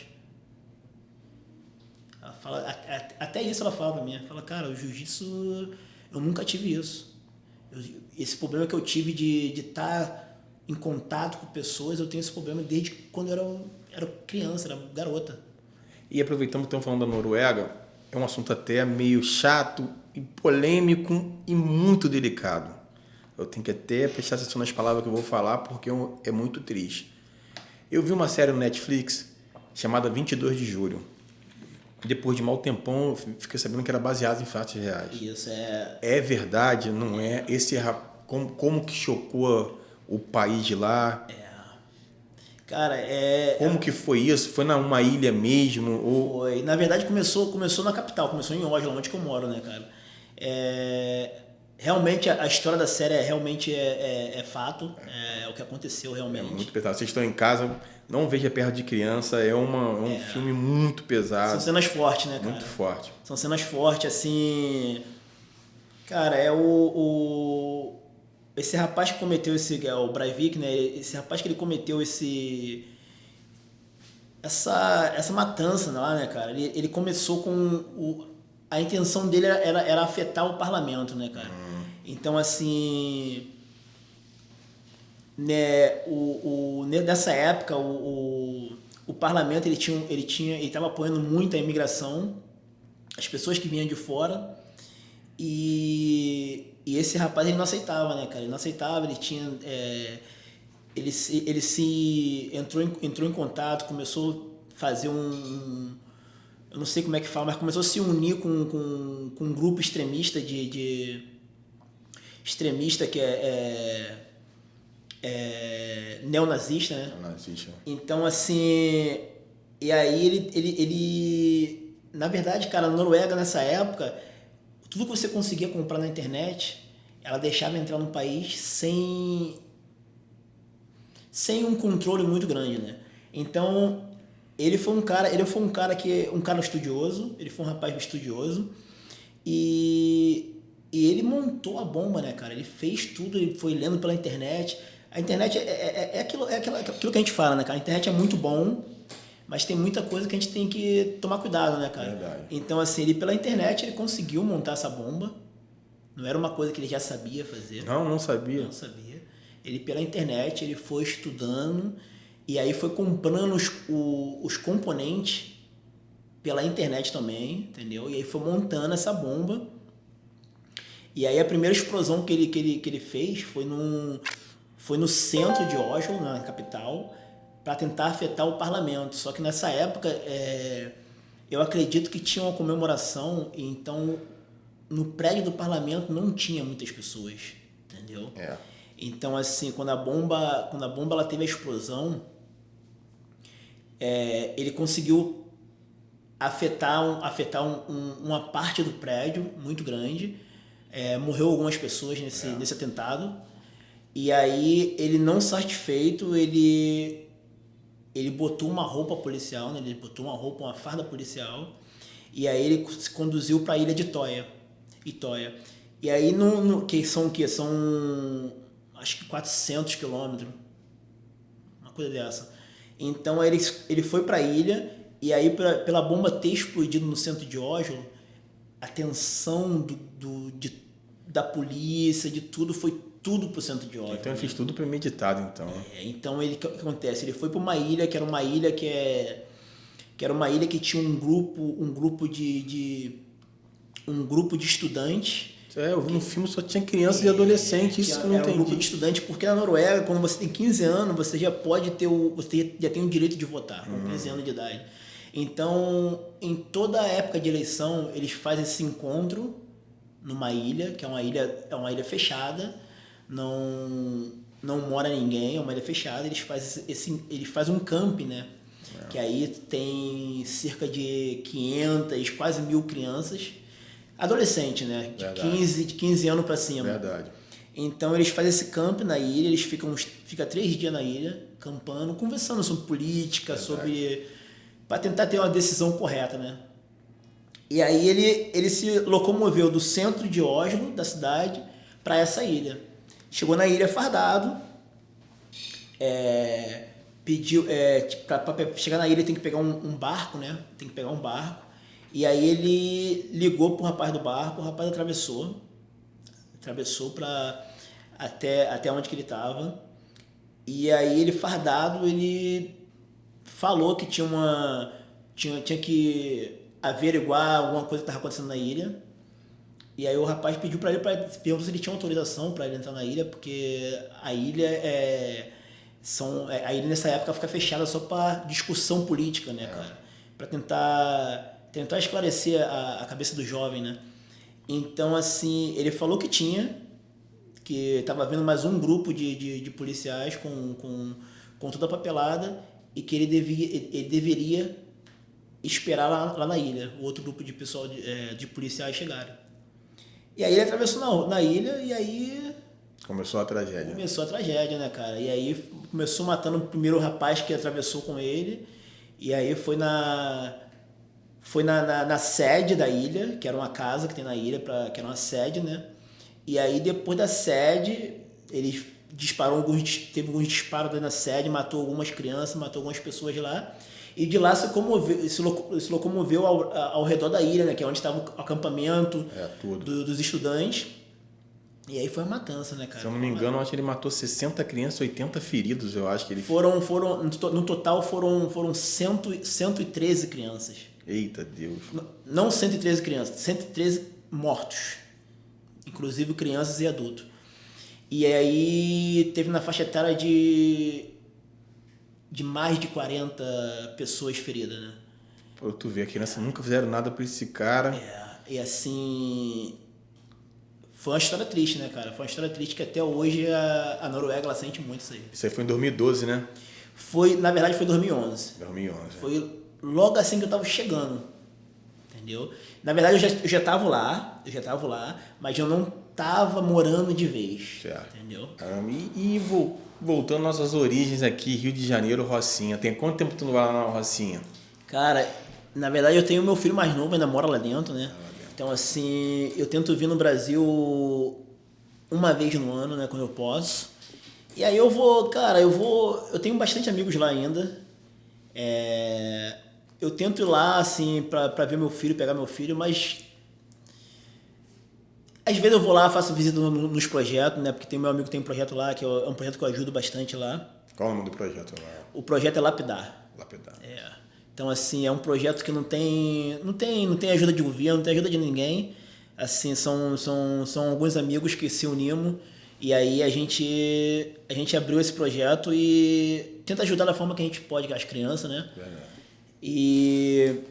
Ela fala, até isso ela fala pra mim. Ela fala, cara, o jiu-jitsu, eu nunca tive isso. Esse problema que eu tive de estar em contato com pessoas, eu tenho esse problema desde quando eu era criança, era garota. E aproveitando que estamos falando da Noruega, é um assunto até meio chato e polêmico e muito delicado. Eu tenho que até prestar atenção nas palavras que eu vou falar porque é muito triste. Eu vi uma série no Netflix chamada 22 de Julho. Depois de mau tempão, fiquei sabendo que era baseado em fatos reais. Isso é... É verdade, não é? Como que chocou o país de lá? Cara, Como que foi isso? Foi numa ilha mesmo? Ou... Foi. Na verdade, começou na capital, começou em Oslo, onde que eu moro, né, cara? Realmente, a história da série realmente é fato, é o que aconteceu realmente. É muito pesado. Vocês estão em casa, não veja perto de criança, é um filme muito pesado. São cenas fortes, né, cara? Muito forte. São cenas fortes, assim... Cara, esse rapaz que cometeu o Breivik, né? Esse rapaz que ele cometeu essa matança lá, né, cara? Ele começou com a intenção dele era afetar o parlamento, né, cara? Então, assim, né, nessa época o parlamento ele estava apoiando muito a imigração, as pessoas que vinham de fora. E esse rapaz, ele não aceitava, né, cara? Ele não aceitava, ele tinha... ele entrou em contato, começou a fazer eu não sei como é que fala, mas começou a se unir com um grupo extremista extremista que é neonazista, né? Neonazista. Então, assim... E aí ele... Na verdade, cara, a Noruega, nessa época... Tudo que você conseguia comprar na internet, ela deixava entrar no país sem um controle muito grande, né? Então, ele foi um cara estudioso, ele foi um rapaz estudioso e ele montou a bomba, né, cara? Ele fez tudo, ele foi lendo pela internet. A internet é aquilo que a gente fala, né, cara? A internet é muito bom, mas tem muita coisa que a gente tem que tomar cuidado, né, cara? Verdade. Então, assim, ele pela internet ele conseguiu montar essa bomba. Não era uma coisa que ele já sabia fazer. Não sabia. Não sabia. Ele pela internet, ele foi estudando e aí foi comprando os componentes pela internet também, entendeu? E aí foi montando essa bomba. E aí a primeira explosão que ele fez foi no centro de Oslo, na capital, para tentar afetar o parlamento. Só que nessa época, eu acredito que tinha uma comemoração, então no prédio do parlamento não tinha muitas pessoas, entendeu? Então, assim, quando a bomba ela teve a explosão, ele conseguiu afetar uma parte do prédio muito grande. Morreu algumas pessoas nesse atentado. E aí, ele não satisfeito, ele botou uma roupa policial, né? Ele botou uma farda policial, e aí ele se conduziu para a ilha de Itoia. E aí, que são acho que 400 quilômetros, uma coisa dessa. Então, ele foi para a ilha, e aí, pela bomba ter explodido no centro de Oslo, a tensão da polícia, de tudo, foi tudo pro centro de Oslo. Então ele fez tudo premeditado, então. Então o que acontece? Ele foi para uma ilha que era uma ilha que tinha um grupo de estudantes. Eu vi no filme, só tinha criança e adolescente, isso que eu não entendi. Era um grupo de estudantes, porque na Noruega, quando você tem 15 anos, você já pode você já tem o direito de votar, com 15 anos de idade. Então, em toda a época de eleição, eles fazem esse encontro numa ilha, que é uma ilha fechada. Não, não mora ninguém, é uma ilha fechada, eles fazem um camp, né? Que aí tem cerca de 500, quase 1.000 crianças, adolescentes, né? De 15 anos para cima. Verdade. Então eles fazem esse camp na ilha, eles ficam 3 dias na ilha, campando, conversando sobre política, para tentar ter uma decisão correta, né? E aí ele se locomoveu do centro de Oslo, da cidade, para essa ilha. Chegou na ilha fardado, pediu, para chegar na ilha tem que pegar um barco, né? Tem que pegar um barco. E aí ele ligou pro rapaz do barco, o rapaz atravessou até onde que ele estava. E aí ele fardado, ele falou que tinha que averiguar alguma coisa que estava acontecendo na ilha. E aí o rapaz pediu para ele, perguntou se ele tinha autorização para ele entrar na ilha, porque a ilha a ilha nessa época fica fechada só para discussão política, né, cara? Para tentar esclarecer a cabeça do jovem, né? Então, assim, ele falou que que estava vendo mais um grupo de policiais com toda a papelada e que ele deveria esperar lá na ilha, o outro grupo de pessoal de policiais chegarem. E aí ele atravessou na ilha e aí... Começou a tragédia. Começou a tragédia, né, cara? E aí começou matando o primeiro rapaz que atravessou com ele. E aí foi na sede da ilha, que era uma casa que tem na ilha, que era uma sede, né? E aí depois da sede, ele teve alguns disparos na sede, matou algumas crianças, matou algumas pessoas lá. E de lá se locomoveu ao redor da ilha, né? Que é onde estava o acampamento dos estudantes. E aí foi uma matança, né, cara? Se eu não me engano, eu acho que ele matou 60 crianças, 80 feridos, eu acho que ele... No total foram 113 crianças. Eita Deus. Não 113 crianças, 113 mortos. Inclusive crianças e adultos. E aí teve na faixa etária de mais de 40 pessoas feridas, né? Pô, tu vê, a criança nunca fizeram nada pra esse cara. E assim... Foi uma história triste, né, cara? Foi uma história triste que até hoje a Noruega, ela sente muito isso aí. Isso aí foi em 2012, né? Na verdade foi 2011. 2011. Foi logo assim que eu tava chegando, entendeu? Na verdade eu já tava lá, mas eu não tava morando de vez, certo. Entendeu? Voltando às nossas origens aqui, Rio de Janeiro, Rocinha. Tem quanto tempo tu não vai lá na Rocinha? Cara, na verdade eu tenho meu filho mais novo, ainda mora lá dentro, né? Então, assim, eu tento vir no Brasil uma vez no ano, né, quando eu posso. E aí eu tenho bastante amigos lá ainda. Eu tento ir lá, assim, pra ver meu filho, pegar meu filho, mas... Às vezes eu vou lá, faço visita nos projetos, né, porque meu amigo tem um projeto lá, que é um projeto que eu ajudo bastante lá. Qual é o nome do projeto lá? O projeto é Lapidar. Lapidar. Então, assim, é um projeto que não tem ajuda de governo, não tem ajuda de ninguém. Assim, são alguns amigos que se unimos e aí a gente abriu esse projeto e tenta ajudar da forma que a gente pode as crianças, né? E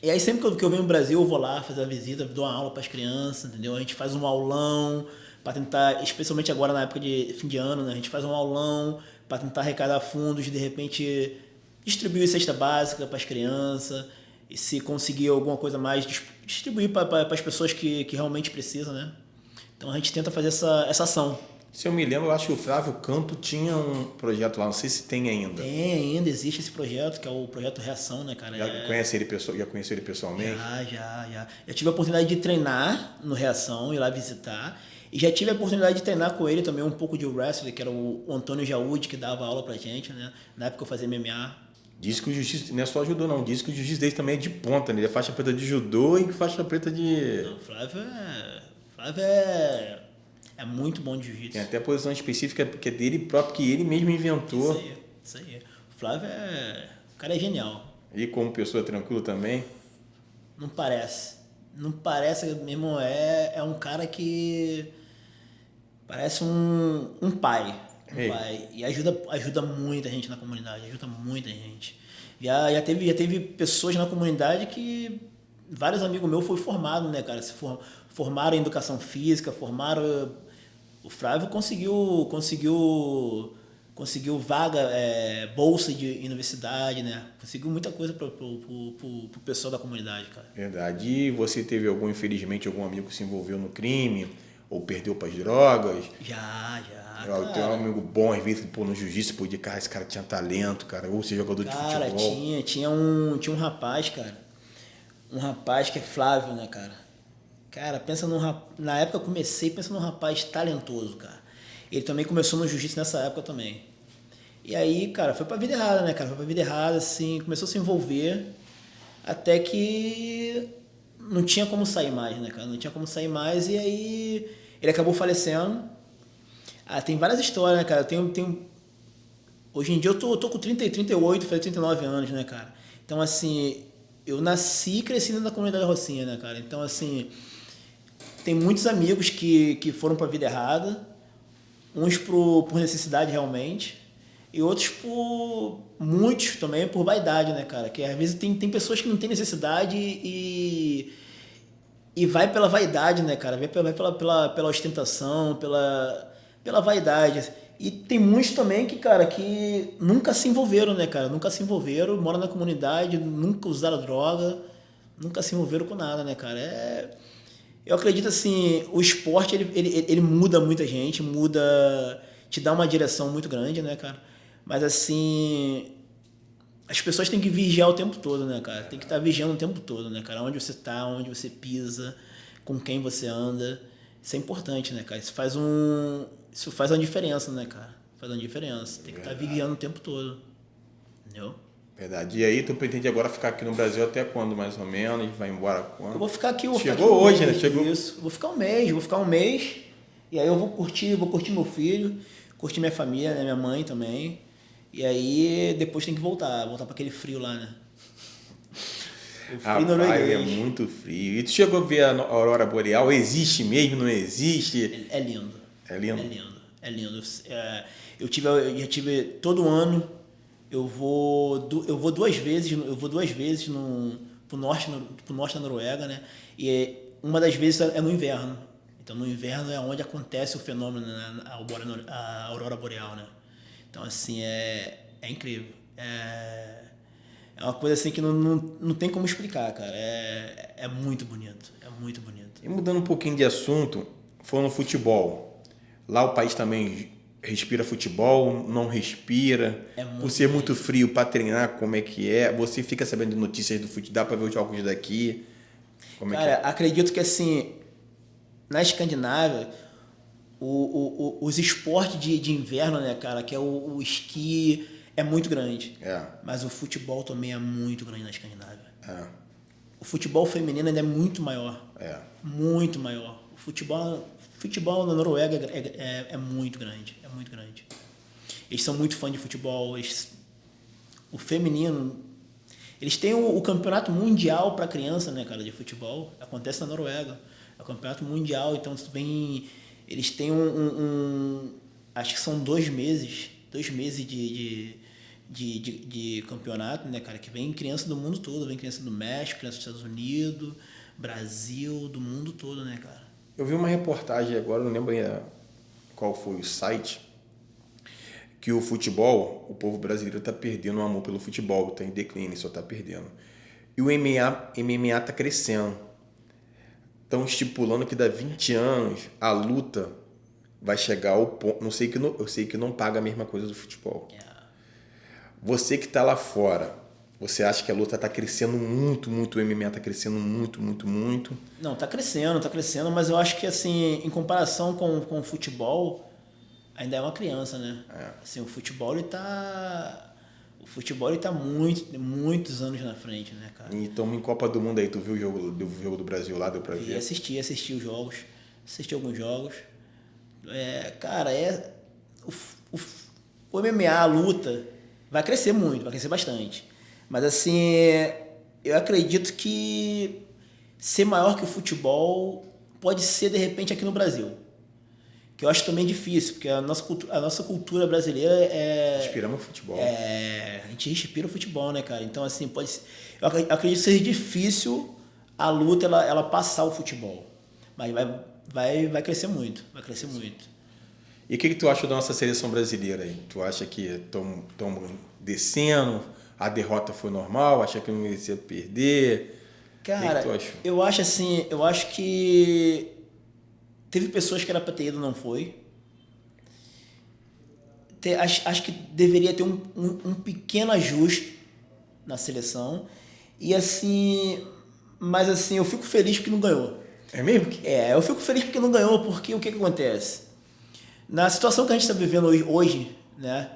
aí sempre que eu venho no Brasil, eu vou lá fazer a visita, dou uma aula para as crianças, entendeu? A gente faz um aulão para tentar, especialmente agora na época de fim de ano, né? A gente faz um aulão para tentar arrecadar fundos, de repente... distribuir cesta básica para as crianças e se conseguir alguma coisa mais, distribuir para as pessoas que realmente precisam, né? Então a gente tenta fazer essa ação. Se eu me lembro, eu acho que o Flávio Canto tinha um projeto lá, não sei se tem ainda. Tem ainda, existe esse projeto, que é o Projeto Reação, né, cara? Já conheceu ele pessoalmente? Já. Eu tive a oportunidade de treinar no Reação, ir lá visitar. E já tive a oportunidade de treinar com ele também um pouco de wrestling, que era o Antônio Jaúde, que dava aula pra gente, né? Na época eu fazia MMA. Diz que o jiu-jitsu não é só judô, não. Diz que o jiu-jitsu dele também é de ponta, né? Ele é faixa preta de judô e faixa preta de... Não, Flávio é muito bom de jiu-jitsu. Tem até posição específica que é dele próprio, que ele mesmo inventou. Isso aí. O Flávio o cara é genial. E como pessoa tranquila também? Não parece. Não parece mesmo. É um cara que parece um pai. E ajuda muita gente na comunidade, ajuda muita gente. Já teve pessoas na comunidade que vários amigos meus foram formados, né, cara? Formaram em educação física, formaram O Flávio conseguiu vaga, bolsa de universidade, né? Conseguiu muita coisa pro pessoal da comunidade, cara. Verdade. E você teve infelizmente, algum amigo que se envolveu no crime ou perdeu para as drogas? Já. Eu tenho um amigo bom, às vezes, no jiu-jitsu, podia, cara, esse cara tinha talento, cara, ou ser jogador de futebol. Cara, tinha um rapaz, cara. Um rapaz que é Flávio, né, cara? Cara, pensa num rapaz. Na época eu comecei, pensa num rapaz talentoso, cara. Ele também começou no jiu-jitsu nessa época também. E aí, cara, foi pra vida errada, né, cara? Foi pra vida errada, assim, começou a se envolver, até que não tinha como sair mais, né, cara? Não tinha como sair mais, e aí ele acabou falecendo. Tem várias histórias, né, cara? Hoje em dia eu tô com 30, 38, falei 39 anos, né, cara? Então, assim, eu nasci e cresci dentro da comunidade Rocinha, né, cara? Então, assim, tem muitos amigos que foram pra vida errada, uns por necessidade realmente, e outros muitos também por vaidade, né, cara? Que às vezes tem pessoas que não têm necessidade e vai pela vaidade, né, cara? Vai pela ostentação, pela vaidade. E tem muitos também que, cara, que nunca se envolveram, né, cara? Nunca se envolveram, moram na comunidade, nunca usaram droga, nunca se envolveram com nada, né, cara? Eu acredito, assim, o esporte, ele muda muita gente, te dá uma direção muito grande, né, cara? Mas, assim, as pessoas têm que vigiar o tempo todo, né, cara? Tem que estar vigiando o tempo todo, né, cara? Onde você tá, onde você pisa, com quem você anda. Isso é importante, né, cara? Isso faz uma diferença, né, cara? Faz uma diferença. Tem que estar vigiando o tempo todo. Entendeu? Verdade. E aí, tu pretende agora ficar aqui no Brasil até quando, mais ou menos? Vai embora quando? Eu vou ficar aqui. Chegou hoje, né? Chegou. Isso. Eu vou ficar um mês. E aí eu vou curtir meu filho, curtir minha família, né? Minha mãe também. E aí depois tem que voltar para aquele frio lá, né? O frio norueguês. É muito frio. E tu chegou a ver a aurora boreal? Existe mesmo? Não existe? É lindo. É lindo? É lindo. Eu já tive todo ano. Eu vou 2 vezes. Eu vou 2 vezes pro norte da Noruega, né? E uma das vezes é no inverno. Então no inverno é onde acontece o fenômeno, né? A aurora boreal, né? Então assim é incrível. É uma coisa assim que não tem como explicar, cara. É muito bonito. É muito bonito. E mudando um pouquinho de assunto, falando no futebol. Lá o país também respira futebol, não respira. Por ser muito frio para treinar, como é que é? Você fica sabendo de notícias do futebol, dá para ver os jogos daqui? Como cara, é que é? Acredito que assim, na Escandinávia, os esportes de inverno, né, cara, que é o esqui, é muito grande. Mas o futebol também é muito grande na Escandinávia. O futebol feminino ainda é muito maior. Muito maior. O futebol na Noruega é muito grande. É muito grande. Eles são muito fãs de futebol. O feminino... Eles têm o campeonato mundial para criança, né, cara, de futebol. Acontece na Noruega. É o campeonato mundial. Então, eles têm acho que são 2 meses. 2 meses de campeonato, né, cara? Que vem criança do mundo todo. Vem criança do México, criança dos Estados Unidos, Brasil, do mundo todo, né, cara? Eu vi uma reportagem agora, não lembro qual foi o site, que o futebol, o povo brasileiro está perdendo o amor pelo futebol, está em declínio, só está perdendo. E o MMA está crescendo. Estão estipulando que daqui a 20 anos a luta vai chegar ao ponto... Eu sei que não paga a mesma coisa do futebol. Você que está lá fora, você acha que a luta está crescendo muito, muito, o MMA está crescendo muito, muito, muito? Não, está crescendo, mas eu acho que, assim, em comparação com o futebol, ainda é uma criança, né? Assim, o futebol ele tá muitos anos na frente, né, cara? E estamos em Copa do Mundo aí, tu viu o jogo do Brasil lá, deu pra ver? Assisti os jogos, assisti alguns jogos. Cara, o MMA, a luta, vai crescer muito, vai crescer bastante. Mas, assim, eu acredito que ser maior que o futebol pode ser, de repente, aqui no Brasil. Que eu acho também difícil, porque a nossa cultura brasileira Respiramos futebol. A gente respira o futebol, né, cara? Então, assim, eu acredito que seja difícil a luta ela passar o futebol. Mas vai crescer muito, vai crescer muito. E o que tu acha da nossa seleção brasileira aí? Tu acha que estão descendo? A derrota foi normal? Acha que não merecia perder? Cara, o que tu achou? eu acho assim, eu acho que teve pessoas que era pra ter ido, não foi. Acho que deveria ter um pequeno ajuste na seleção. E assim, mas assim, eu fico feliz porque não ganhou. É mesmo? Eu fico feliz porque não ganhou, porque o que acontece? Na situação que a gente está vivendo hoje, né?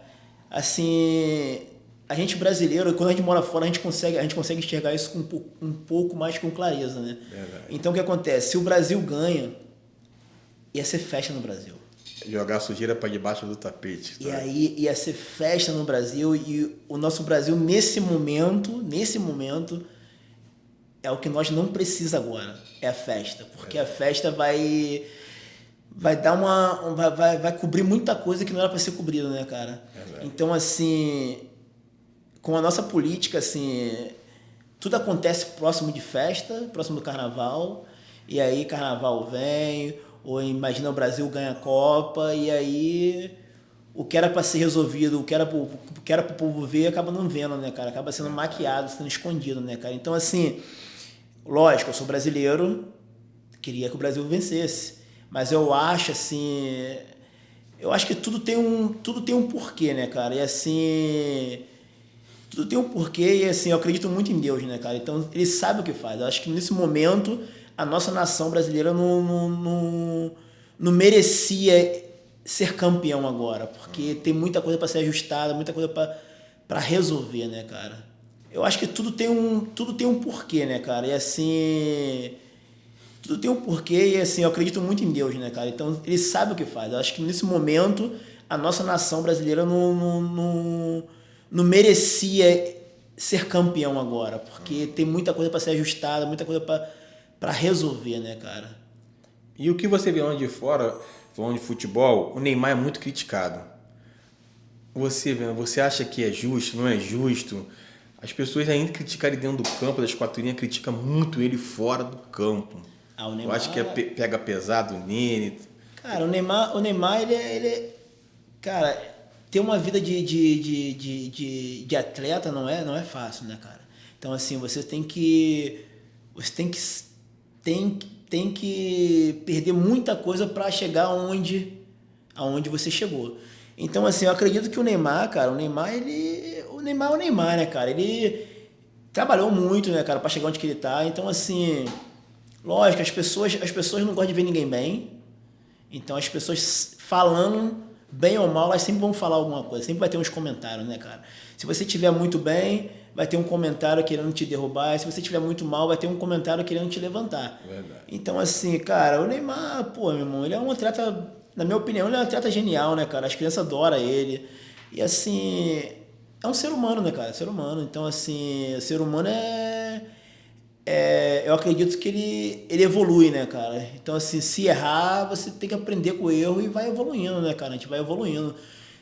Assim, a gente brasileiro, quando a gente mora fora, a gente consegue enxergar isso com um pouco mais com clareza, né? Verdade. Então o que acontece? Se o Brasil ganha, ia ser festa no Brasil. Jogar sujeira para debaixo do tapete. Tá? E aí ia ser festa no Brasil, e o nosso Brasil nesse momento, é o que nós não precisa agora, é a festa, porque a festa vai dar vai cobrir muita coisa que não era para ser cobrida, né, cara? Então assim, com a nossa política, assim, tudo acontece próximo de festa, próximo do carnaval, e aí carnaval vem, ou imagina o Brasil ganha a Copa, e aí o que era para ser resolvido, o que era pro povo ver, acaba não vendo, né, cara? Acaba sendo maquiado, sendo escondido, né, cara? Então assim, lógico, eu sou brasileiro, queria que o Brasil vencesse, mas eu acho assim, que tudo tem um porquê, né, cara? E assim, tudo tem um porquê, e assim, eu acredito muito em Deus, né, cara? Então ele sabe o que faz. Eu acho que nesse momento a nossa nação brasileira não merecia ser campeão agora, porque tem muita coisa para ser ajustada, muita coisa para resolver, né, cara? Eu acho que tudo tem um porquê, né, cara? E assim, tudo tem um porquê, e assim, eu acredito muito em Deus, né, cara? Então ele sabe o que faz. Eu acho que nesse momento a nossa nação brasileira não merecia ser campeão agora, porque tem muita coisa para ser ajustada, muita coisa para resolver, né, cara? E o que você vê lá de fora, falando de futebol, o Neymar é muito criticado. Você acha que é justo, não é justo? As pessoas ainda criticam ele dentro do campo, das quatro criticam muito ele fora do campo. O Neymar, eu acho que pega pesado nele. Cara, o Neymar ele cara, ter uma vida de atleta não é fácil, né, cara? Então assim, você tem que perder muita coisa para chegar aonde você chegou. Então assim, eu acredito que o Neymar, cara, o Neymar é o Neymar, né, cara? Ele trabalhou muito, né, cara, para chegar onde que ele tá. Então assim, lógico, as pessoas não gostam de ver ninguém bem. Então as pessoas falando bem ou mal, elas sempre vão falar alguma coisa, sempre vai ter uns comentários, né, cara? Se você estiver muito bem, vai ter um comentário querendo te derrubar, se você estiver muito mal, vai ter um comentário querendo te levantar. Verdade. Então, assim, cara, o Neymar, pô, meu irmão, ele é um atleta, na minha opinião, ele é um atleta genial, né, cara? As crianças adoram ele. E, assim, é um ser humano, né, cara? Ser humano. Então, assim, o ser humano eu acredito que ele evolui, né, cara? Então, assim, se errar, você tem que aprender com o erro e vai evoluindo, né, cara? A gente vai evoluindo.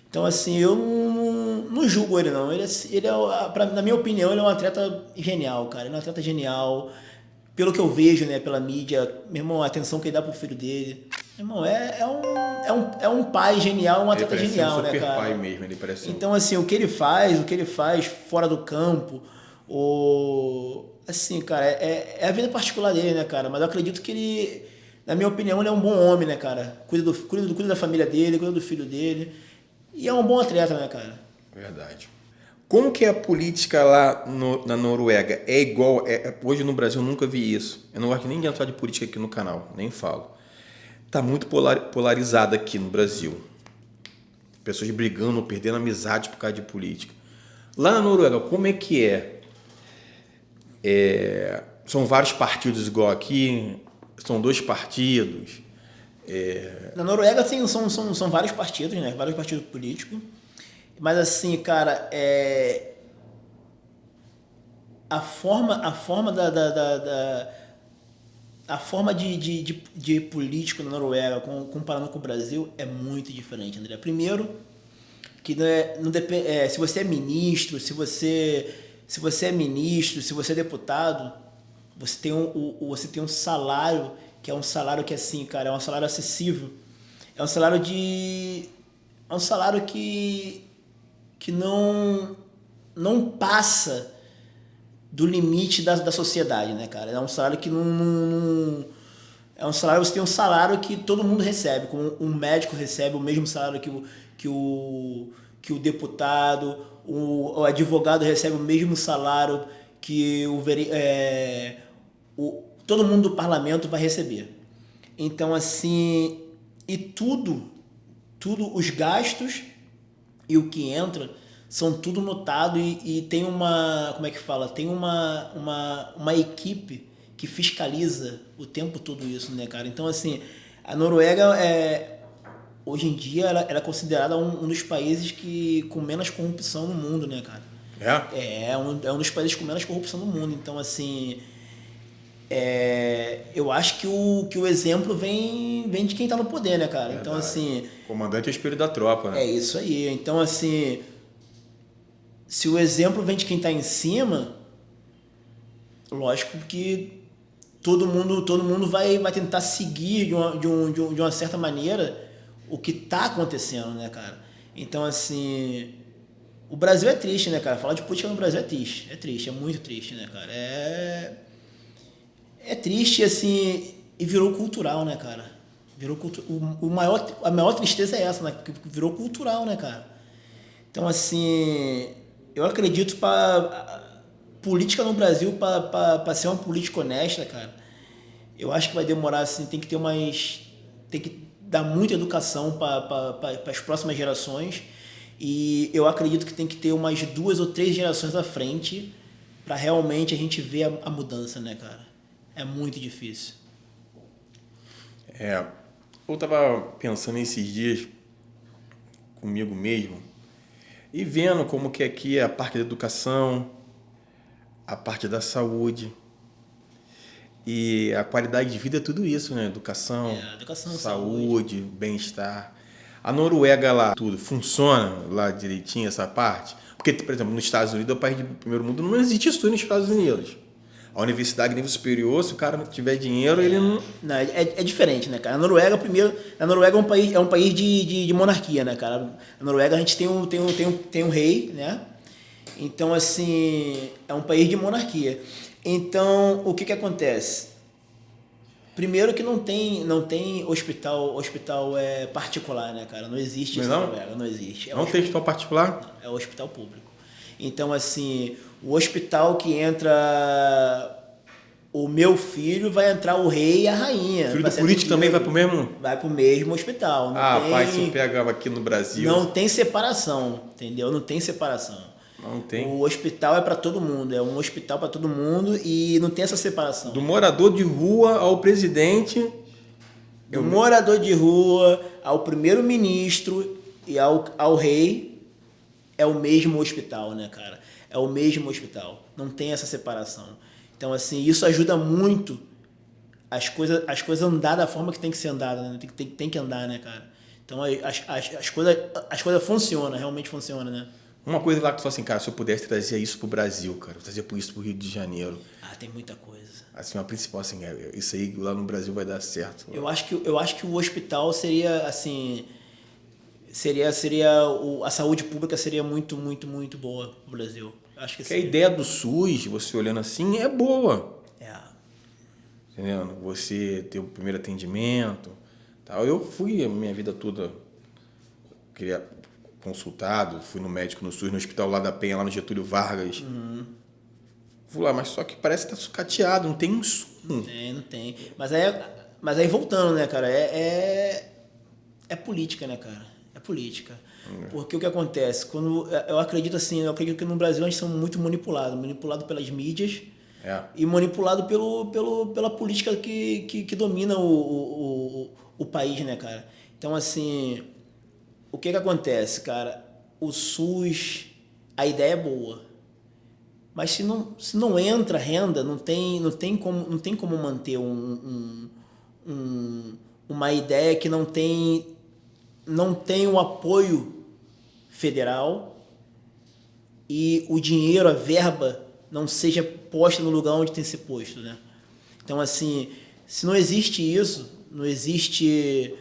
Então, assim, eu não julgo ele, não. Ele na minha opinião, ele é um atleta genial, cara. Ele é um atleta genial. Pelo que eu vejo, né, pela mídia, meu irmão, a atenção que ele dá pro filho dele. Meu irmão, é um pai genial, um atleta genial, né, cara? Ele parece um super pai mesmo, ele parece Então, assim, o que ele faz fora do campo, assim, cara, é a vida particular dele, né, cara? Mas eu acredito que ele, na minha opinião, ele é um bom homem, né, cara? Cuida da família dele, cuida do filho dele. E é um bom atleta, né, cara? Verdade. Como que é a política lá na Noruega? É igual... hoje no Brasil eu nunca vi isso. Eu não gosto nem de entrar de política aqui no canal, nem falo. Tá muito polarizado aqui no Brasil. Pessoas brigando, perdendo amizade por causa de política. Lá na Noruega, como é que é? São vários partidos igual aqui? São 2 partidos? Na Noruega, assim, são vários partidos, né? Vários partidos políticos. Mas, assim, cara, a forma de político na Noruega, comparando com o Brasil, é muito diferente, André. Primeiro, que não depende, se você é ministro, se você é deputado, você tem um salário que é um salário que, assim, cara, é um salário acessível. É um salário de... É um salário que não passa do limite da sociedade, né, cara? É um salário que é um salário, você tem um salário que todo mundo recebe, como um médico recebe o mesmo salário que o deputado, o advogado recebe o mesmo salário que todo mundo do parlamento vai receber. Então, assim, e tudo, os gastos e o que entra são tudo notado e tem uma, como é que fala? Tem uma equipe que fiscaliza o tempo todo isso, né, cara? Então, assim, a Noruega hoje em dia ela é considerada um dos países com menos corrupção no mundo, né, cara? É um dos países com menos corrupção no mundo. Então, assim, eu acho que o exemplo vem de quem tá no poder, né, cara? Então, assim... Comandante é o espelho da tropa, né? É isso aí. Então, assim, se o exemplo vem de quem tá em cima, lógico que todo mundo vai tentar seguir de uma certa maneira o que tá acontecendo, né, cara? Então, assim, o Brasil é triste, né, cara? Falar de política no Brasil é triste, é muito triste, né, cara? É triste, assim, e virou cultural, né, cara? A maior tristeza é essa, né? Que virou cultural, né, cara? Então, assim, eu acredito política no Brasil, para ser uma política honesta, cara, eu acho que vai demorar, assim, tem que dar muita educação para as próximas gerações, e eu acredito que tem que ter umas 2 ou 3 gerações à frente para realmente a gente ver a mudança, né, cara? É muito difícil. Eu tava pensando esses dias comigo mesmo e vendo como que aqui é a parte da educação, a parte da saúde e a qualidade de vida é tudo isso, né? Educação, saúde, bem-estar. A Noruega lá, tudo funciona lá direitinho essa parte? Porque, por exemplo, nos Estados Unidos, é o país do primeiro mundo, não existe isso nos Estados Unidos. A universidade nível superior, se o cara não tiver dinheiro, ele não... Não, é diferente, né, cara? A Noruega é um país de monarquia, né, cara? A Noruega a gente tem um rei, né? Então, assim, é um país de monarquia. Então, o que acontece? Primeiro que não tem hospital particular, né, cara? Não existe isso na Noruega, não existe. Não tem hospital particular? Não, é o hospital público. Então, assim, o hospital que entra o meu filho, vai entrar o rei e a rainha. O filho do político também vai pro mesmo? Vai pro mesmo hospital. Pai, se eu pegava aqui no Brasil... Não tem separação, entendeu? Não tem separação. Não tem. O hospital é para todo mundo, é um hospital para todo mundo e não tem essa separação. Do morador de rua ao presidente... Do morador de rua ao primeiro-ministro e ao rei... É o mesmo hospital, né, cara? É o mesmo hospital. Não tem essa separação. Então, assim, isso ajuda muito as coisas andar da forma que tem que ser andada, né? Tem que andar, né, cara? Então, as coisas funcionam, realmente funcionam, né? Uma coisa lá que tu fala assim, cara, se eu pudesse trazer isso pro Brasil, cara, trazer isso pro Rio de Janeiro. Tem muita coisa. Assim, uma principal, assim, isso aí lá no Brasil vai dar certo. Eu acho que o hospital seria, assim... a saúde pública seria muito, muito, muito boa no Brasil. Acho que a ideia do SUS, você olhando assim, é boa. Entendendo? Você ter o primeiro atendimento, tal. Eu fui a minha vida toda consultado, fui no médico no SUS, no Hospital lá da Penha, lá no Getúlio Vargas. Uhum. Fui lá, mas só que parece que tá sucateado, não tem um sumo. Não tem. Mas aí voltando, né, cara, é política, né, cara? É política. Porque o que acontece? Eu acredito que no Brasil a gente somos muito manipulado pelas mídias e manipulado pela política que domina o país, né, cara? Então, assim, o que acontece, cara? O SUS, a ideia é boa, mas se não entra renda, não tem como manter uma ideia que não tem o apoio federal e o dinheiro, a verba, não seja posta no lugar onde tem que ser posto, né? Então, assim, se não existe isso, não existe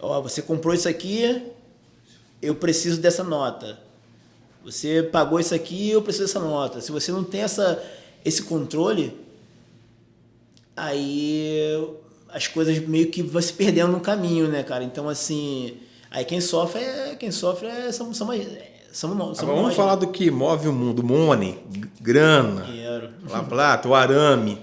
Ó, você comprou isso aqui, eu preciso dessa nota. Você pagou isso aqui, eu preciso dessa nota. Se você não tem esse controle, aí as coisas meio que vão se perdendo no caminho, né, cara? Então, assim, aí quem sofre somos nós. Vamos falar do que move o mundo. Money, grana, Dinheiro. La Plata, o arame.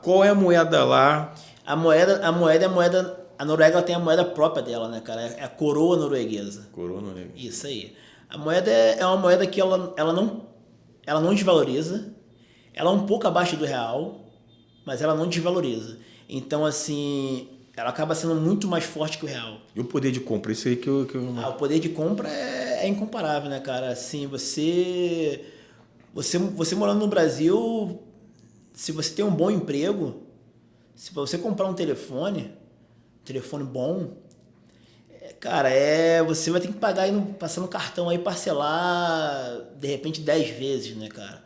Qual é a moeda lá? A Noruega tem a moeda própria dela, né, cara? É a coroa norueguesa. Coroa norueguesa. Isso aí. A moeda é uma moeda que ela não desvaloriza. Ela é um pouco abaixo do real, mas ela não desvaloriza. Então, assim, ela acaba sendo muito mais forte que o real. E o poder de compra? Isso aí que eu... O poder de compra é incomparável, né, cara? Assim, você morando no Brasil, se você tem um bom emprego, se você comprar um telefone bom, cara, você vai ter que pagar aí, passar no cartão aí, parcelar, de repente, 10 vezes, né, cara?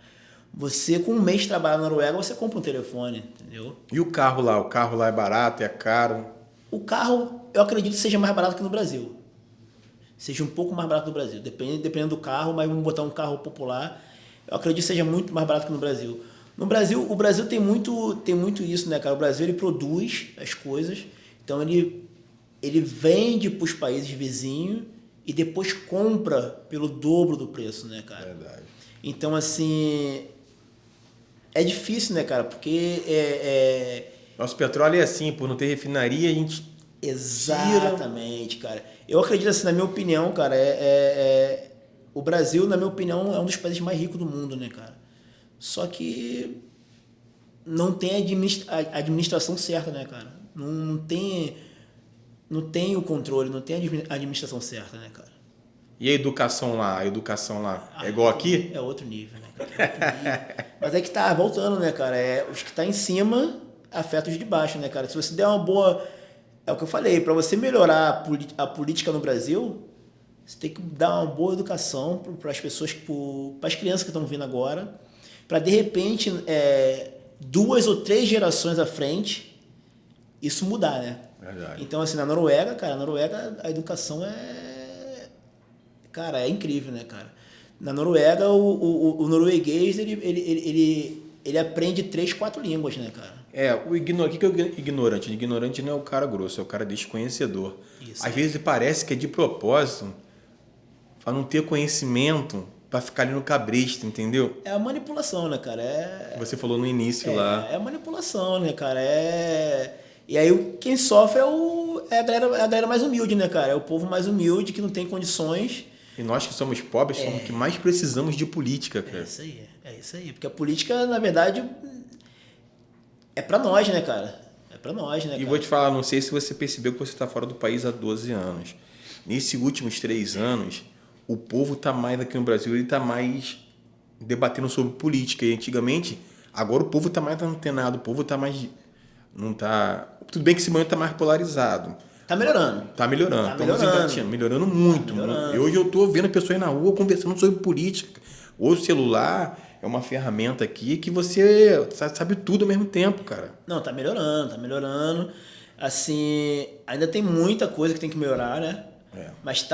Você, com um mês de trabalho na Noruega, você compra um telefone, entendeu? E o carro lá? O carro lá é barato, é caro? O carro, eu acredito que seja mais barato que no Brasil. Seja um pouco mais barato que no Brasil. Dependendo do carro, mas vamos botar um carro popular, eu acredito que seja muito mais barato que no Brasil. No Brasil, o Brasil tem muito isso, né, cara? O Brasil, ele produz as coisas, então ele vende para os países vizinhos e depois compra pelo dobro do preço, né, cara? Verdade. Então, assim, é difícil, né, cara? Porque Nosso petróleo é assim, por não ter refinaria, a gente Exatamente, cara. Eu acredito assim, na minha opinião, cara, o Brasil, na minha opinião, é um dos países mais ricos do mundo, né, cara? Só que não tem a administração certa, né, cara? Não tem o controle, não tem a administração certa, né, cara? E a educação lá? É igual aqui? É outro nível, né, cara? É outro nível. Mas é que tá voltando, né, cara? Os que tá em cima afetam os de baixo, né, cara? Se você der uma boa... É o que eu falei, para você melhorar a política no Brasil, você tem que dar uma boa educação para as pessoas, para as crianças que estão vindo agora, para de repente, 2 ou 3 gerações à frente, isso mudar, né? Verdade. Então, assim, na Noruega, a educação cara, é incrível, né, cara? Na Noruega, o norueguês, ele aprende 3, 4 línguas, né, cara? O ignorante, o que é o ignorante? O ignorante não é o cara grosso, é o cara desconhecedor. Isso. Às vezes parece que é de propósito, para não ter conhecimento, para ficar ali no cabresto, entendeu? É a manipulação, né, cara? Você falou no início lá. É a manipulação, né, cara? E aí quem sofre é a galera mais humilde, né, cara? É o povo mais humilde que não tem condições. E nós que somos pobres somos que mais precisamos de política, cara. É isso aí. Porque a política, na verdade, é pra nós, né, cara? É pra nós, né, cara? E vou te falar, não sei se você percebeu que você está fora do país há 12 anos. Nesses últimos 3 anos, o povo está mais aqui no Brasil, ele está mais debatendo sobre política. E antigamente, agora o povo está mais antenado, o povo está mais... Não tá... Tudo bem que esse momento está mais polarizado. Tá melhorando. Tá melhorando. Tá melhorando. Melhorando muito. Tá melhorando. E hoje eu tô vendo pessoas na rua conversando sobre política. O celular é uma ferramenta aqui que você sabe tudo ao mesmo tempo, cara. Não, tá melhorando. Assim, ainda tem muita coisa que tem que melhorar, né? Mas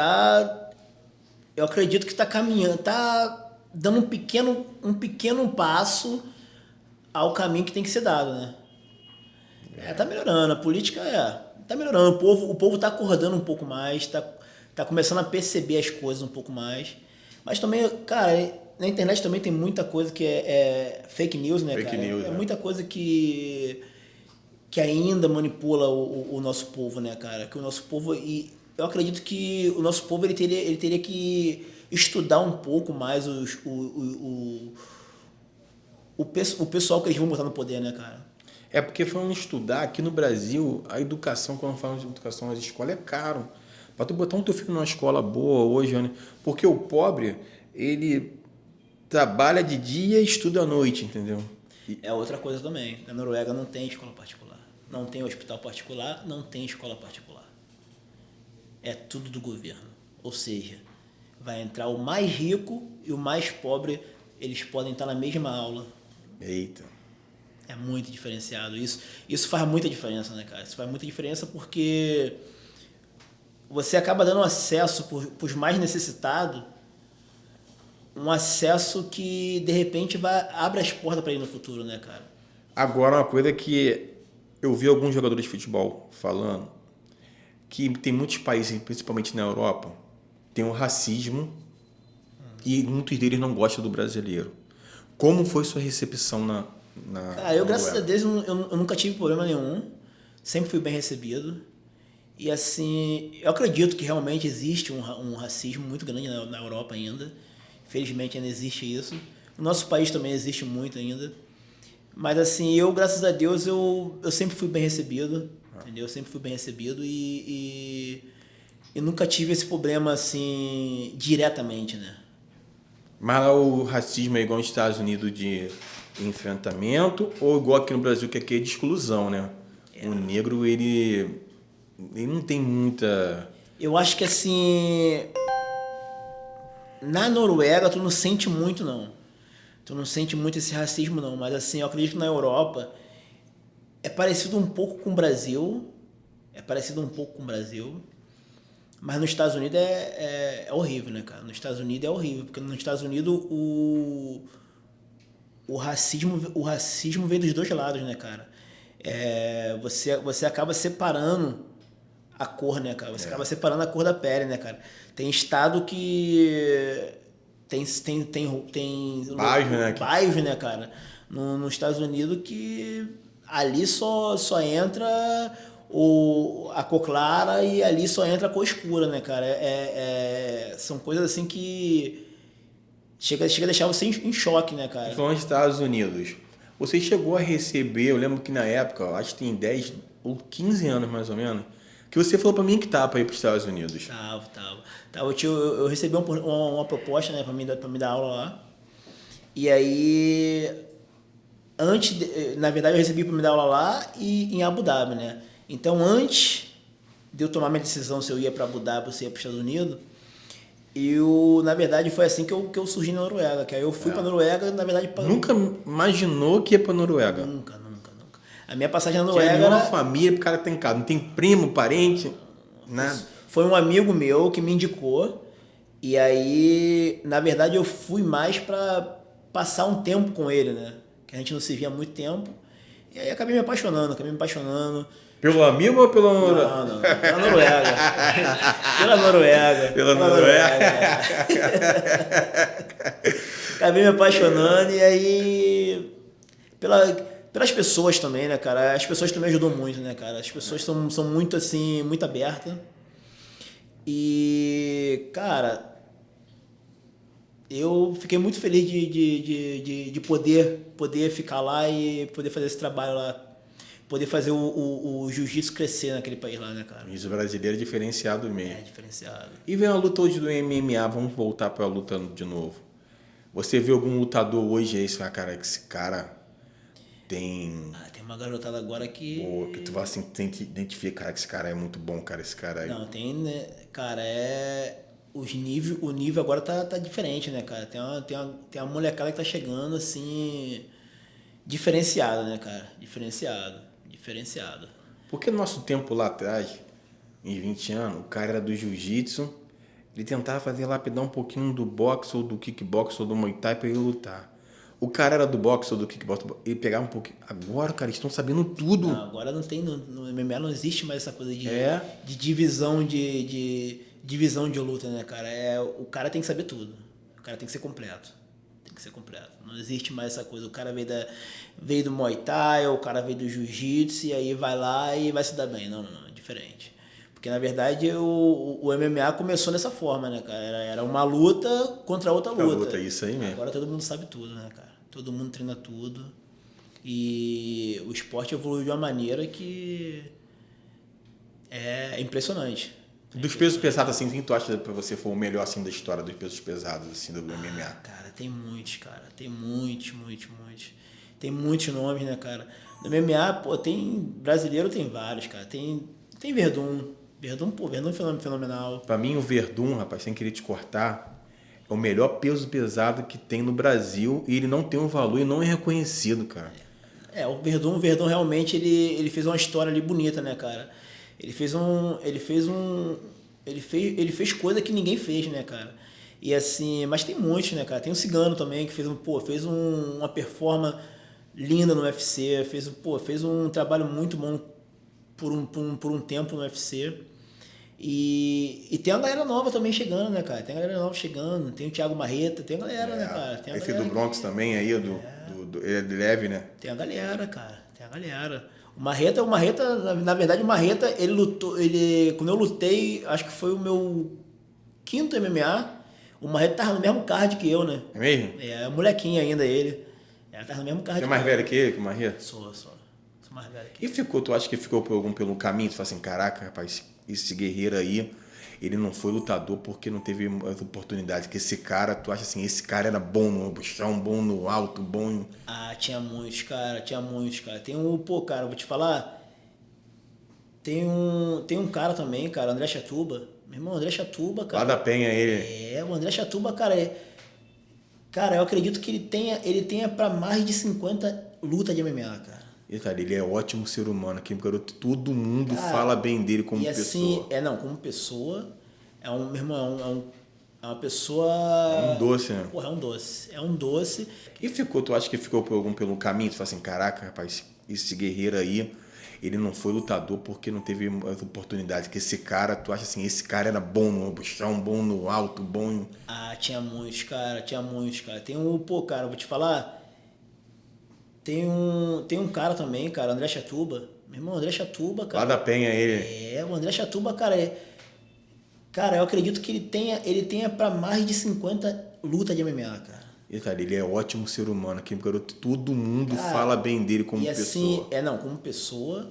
eu acredito que tá caminhando, tá dando um pequeno passo ao caminho que tem que ser dado, né? Tá melhorando, a política tá melhorando, o povo tá acordando um pouco mais, tá começando a perceber as coisas um pouco mais. Mas também, cara, na internet também tem muita coisa que é fake news, né, Fake cara? news, é muita coisa que ainda manipula o nosso povo, né, cara? Que o nosso povo... E eu acredito que o nosso povo ele teria que estudar um pouco mais o pessoal que eles vão botar no poder, né, cara? É porque falando em estudar, aqui no Brasil, a educação, quando falamos de educação nas escolas, é caro. Para tu botar um teu filho numa escola boa hoje, né? Porque o pobre, ele trabalha de dia e estuda à noite, entendeu? É outra coisa também. Na Noruega não tem escola particular. Não tem hospital particular, não tem escola particular. É tudo do governo. Ou seja, vai entrar o mais rico e o mais pobre, eles podem estar na mesma aula. Eita. É muito diferenciado. Isso faz muita diferença, né, cara? Isso faz muita diferença porque você acaba dando acesso para os mais necessitados, um acesso que, de repente, abre as portas para ele no futuro, né, cara? Agora, uma coisa que eu vi alguns jogadores de futebol falando, que tem muitos países, principalmente na Europa, tem um racismo e muitos deles não gostam do brasileiro. Como foi sua recepção na Cara, eu, graças a Deus, eu nunca tive problema nenhum. Sempre fui bem recebido. E, assim, eu acredito que realmente existe um racismo muito grande na Europa ainda. Infelizmente, ainda existe isso. No nosso país também existe muito ainda. Mas, assim, eu, graças a Deus, eu sempre fui bem recebido. Entendeu? Eu sempre fui bem recebido e nunca tive esse problema, assim, diretamente, né? Mas lá o racismo é igual nos Estados Unidos de enfrentamento ou igual aqui no Brasil, que aqui é de exclusão, né? O negro, ele não tem muita... Eu acho que, assim, na Noruega tu não sente muito, não. Tu não sente muito esse racismo, não. Mas, assim, eu acredito que na Europa é parecido um pouco com o Brasil. Mas nos Estados Unidos é horrível, né, cara? Nos Estados Unidos é horrível. Porque nos Estados Unidos o racismo vem dos dois lados, né, cara? Você acaba separando a cor, né, cara? Você acaba separando a cor da pele, né, cara? Tem estado que tem bairros, né, cara? Nos Estados Unidos que ali só entra a cor clara e ali só entra a cor escura, né, cara? São coisas assim que chega a deixar você em choque, né, cara? Falando dos Estados Unidos, você chegou a receber, eu lembro que na época, acho que tem 10 ou 15 anos mais ou menos, que você falou pra mim que tá pra ir pros Estados Unidos. Tava. Eu recebi uma proposta, né, pra me dar aula lá. E aí, na verdade, eu recebi pra me dar aula lá e em Abu Dhabi, né? Então, antes de eu tomar minha decisão se eu ia pra Abu Dhabi ou se ia pros Estados Unidos, na verdade, foi assim que eu surgi na Noruega. Que aí eu fui pra Noruega, na verdade... Nunca imaginou que ia pra Noruega? Nunca. A minha passagem na Noruega era uma família, o cara tem casa, não tem primo, parente, nada. Foi um amigo meu que me indicou. E aí, na verdade, eu fui mais pra passar um tempo com ele, né? Que a gente não se via há muito tempo. E aí acabei me apaixonando. Pelo amigo ou pela Noruega? Não. Pela Noruega. Pela Noruega. Acabei me apaixonando e aí... Pelas pessoas também, né, cara? As pessoas também ajudam muito, né, cara? As pessoas são muito, assim, muito abertas. E, cara, eu fiquei muito feliz de poder ficar lá e poder fazer esse trabalho lá. Poder fazer o jiu-jitsu crescer naquele país lá, né, cara? Isso, brasileiro é diferenciado mesmo. É diferenciado. E vem a luta hoje do MMA, vamos voltar pra luta de novo. Você vê algum lutador hoje aí, você fala, cara, esse cara tem... Tem uma garotada agora que... Pô, que tu vai assim, tem que identificar, cara, que esse cara é muito bom, cara, esse cara aí. Não, tem, né, cara, o nível agora tá diferente, né, cara? Tem uma molecada que tá chegando, assim, diferenciada, né, cara? Diferenciado. Porque no nosso tempo lá atrás, em 20 anos, o cara era do jiu-jitsu, ele tentava fazer lapidar um pouquinho do boxe ou do kickbox ou do muay thai pra ele lutar. O cara era do boxe ou do kickbox, ele pegava um pouquinho. Agora, cara, eles estão sabendo tudo. Não, agora não tem, no MMA não existe mais essa coisa de divisão divisão de luta, né, cara? O cara tem que saber tudo. O cara tem que ser completo. Não existe mais essa coisa. O cara veio do Muay Thai, ou o cara veio do Jiu-Jitsu, e aí vai lá e vai se dar bem. Não, é diferente. Porque, na verdade, o MMA começou dessa forma, né, cara? Era uma luta contra outra luta. Isso aí mesmo. Agora todo mundo sabe tudo, né, cara? Todo mundo treina tudo. E o esporte evoluiu de uma maneira que é impressionante. Dos pesos pesados, assim, quem tu acha que pra você foi o melhor, assim, da história dos pesos pesados, assim, do MMA? Cara, tem muitos, cara. Tem muitos. Tem muitos nomes, né, cara? No MMA, pô, brasileiro tem vários, cara. Tem Verdun. Verdun é fenomenal. Pra mim, o Verdun, rapaz, sem querer te cortar, é o melhor peso pesado que tem no Brasil e ele não tem um valor e não é reconhecido, cara. O Verdun realmente ele fez uma história ali bonita, né, cara? Ele fez coisa que ninguém fez, né, cara? E assim, mas tem muitos, né, cara? Tem o Cigano também, que uma performance linda no UFC, fez um trabalho muito bom por um tempo no UFC. E tem a galera nova também chegando, né, cara? Tem a galera nova chegando, tem o Thiago Marreta, tem a galera, né, cara? Tem a Esse galera do Bronx também aí, ele é de leve, né? Tem a galera, cara. Tem a galera. O Marreta, na verdade, o Marreta, ele lutou. Quando eu lutei, acho que foi o meu quinto MMA. O Marreta tava no mesmo card que eu, né? É mesmo? É, molequinho ainda ele. Tava no mesmo card. Você é mais velho que ele, que o Marreta? Sou mais velho que ele. Tu acha que ficou pelo caminho? Tu fala assim, caraca, rapaz, esse guerreiro aí, ele não foi lutador porque não teve as oportunidades. Que esse cara, tu acha assim, esse cara era bom no chão, bom no alto, bom... Tinha muitos, cara. Cara, eu vou te falar. Tem um cara também, cara, André Chatuba. Meu irmão, André Chatuba, cara. Lá da Penha, ele. O André Chatuba, cara, cara, eu acredito que ele tenha pra mais de 50 lutas de MMA, cara. E, cara, ele é ótimo ser humano. Aqui, garoto, todo mundo Cara, fala bem dele como e assim, pessoa. como pessoa, meu irmão, é uma pessoa... É um doce, né? Porra, é um doce. Tu acha que ficou pelo caminho? Tu fala assim, caraca, rapaz, esse guerreiro aí, ele não foi lutador porque não teve as oportunidades. Que esse cara, tu acha assim, esse cara era bom no chão, bom no alto, bom... Tinha muitos, cara. Cara, eu vou te falar, tem um cara também, cara, André Chatuba. Meu irmão, André Chatuba, cara. Lá da Penha, ele. O André Chatuba, cara, cara, eu acredito que ele tenha pra mais de 50 lutas de MMA, cara. E, cara, ele é ótimo ser humano. Aqui, garoto, todo mundo fala bem dele como e assim, pessoa. Como pessoa,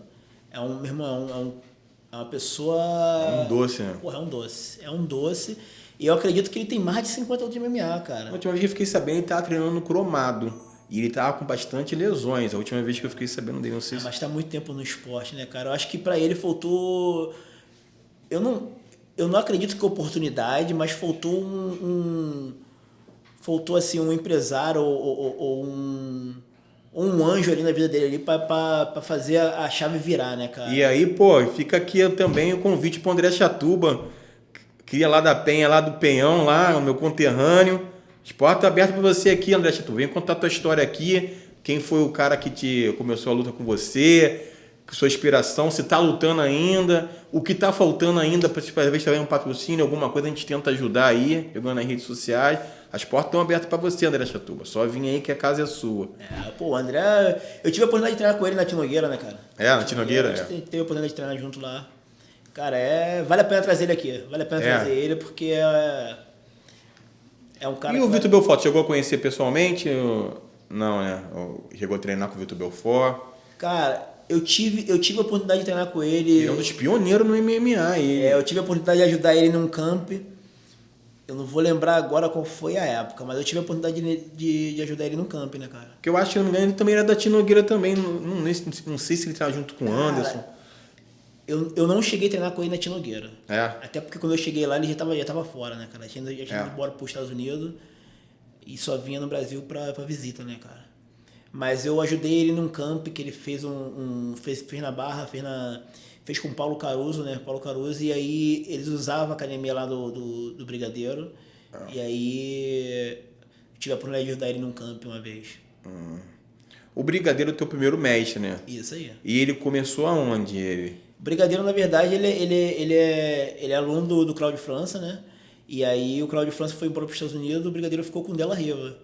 meu irmão, é uma pessoa... É um doce, né? Porra, é um doce. E eu acredito que ele tem mais de 50 lutas de MMA, cara. A última vez que eu fiquei sabendo, ele tava treinando no cromado. E ele tava com bastante lesões. A última vez que eu fiquei sabendo dele, não sei se... Mas tá muito tempo no esporte, né, cara? Eu acho que pra ele faltou... Eu não acredito que oportunidade, mas faltou faltou assim um empresário ou um anjo ali na vida dele ali pra fazer a chave virar, né, cara? E aí, pô, fica aqui também o convite pro André Chatuba, cria lá da Penha, lá do Penhão, lá, o meu conterrâneo. As portas abertas para você aqui, André Chatuba. Vem contar a tua história aqui. Quem foi o cara que começou a luta com você? Sua inspiração, se tá lutando ainda, o que tá faltando ainda para ver se tá vendo um patrocínio, alguma coisa, a gente tenta ajudar aí, jogando nas redes sociais. As portas estão abertas para você, André Chatuba. Só vim aí que a casa é sua. O André, eu tive a oportunidade de treinar com ele na Tinogueira, né, cara? Na Tinogueira, A gente teve a oportunidade de treinar junto lá. Cara, vale a pena trazer ele aqui. Vale a pena trazer ele porque é um cara... E o Vitor Belfort, chegou a conhecer pessoalmente? Não, né? Chegou a treinar com o Vitor Belfort? Cara, eu tive a oportunidade de treinar com ele. Ele é um dos pioneiros no MMA. Eu tive a oportunidade de ajudar ele num camp. Eu não vou lembrar agora qual foi a época, mas eu tive a oportunidade de ajudar ele num camp, né, cara? Porque eu acho que, se não me engano, ele também era da Tinogueira também. Não sei se ele tá junto com o Anderson. Eu não cheguei a treinar com ele na Tinogueira. É. Até porque quando eu cheguei lá, ele já tava fora, né, cara? Já tinha ido embora pros Estados Unidos e só vinha no Brasil pra visita, né, cara? Mas eu ajudei ele num camp que ele fez fez na Barra, fez com o Paulo Caruso, né? Paulo Caruso, e aí eles usavam a academia lá do Brigadeiro. E aí eu tive a oportunidade de ajudar ele num camp uma vez. O Brigadeiro é o teu primeiro mestre, né? Isso aí. E ele começou aonde, ele? O Brigadeiro, na verdade, ele é aluno do Cláudio França, né? E aí o Cláudio França foi embora para os Estados Unidos, o Brigadeiro ficou com o Della Riva,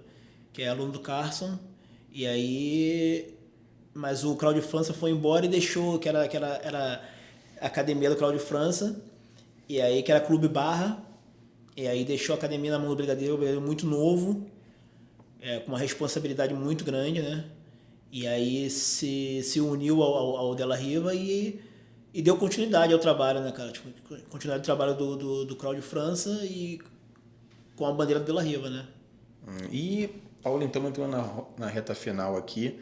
que é aluno do Carson. E aí... Mas o Cláudio França foi embora e deixou, que era a academia do Cláudio França, e aí que era Clube Barra, e aí deixou a academia na mão do Brigadeiro, muito novo, com uma responsabilidade muito grande, né? E aí se uniu ao Della Riva e deu continuidade ao trabalho, né, cara? Tipo, continuidade do trabalho do Cláudio França e com a bandeira do Della Riva, né? E, Paulo, então, entrando na reta final aqui,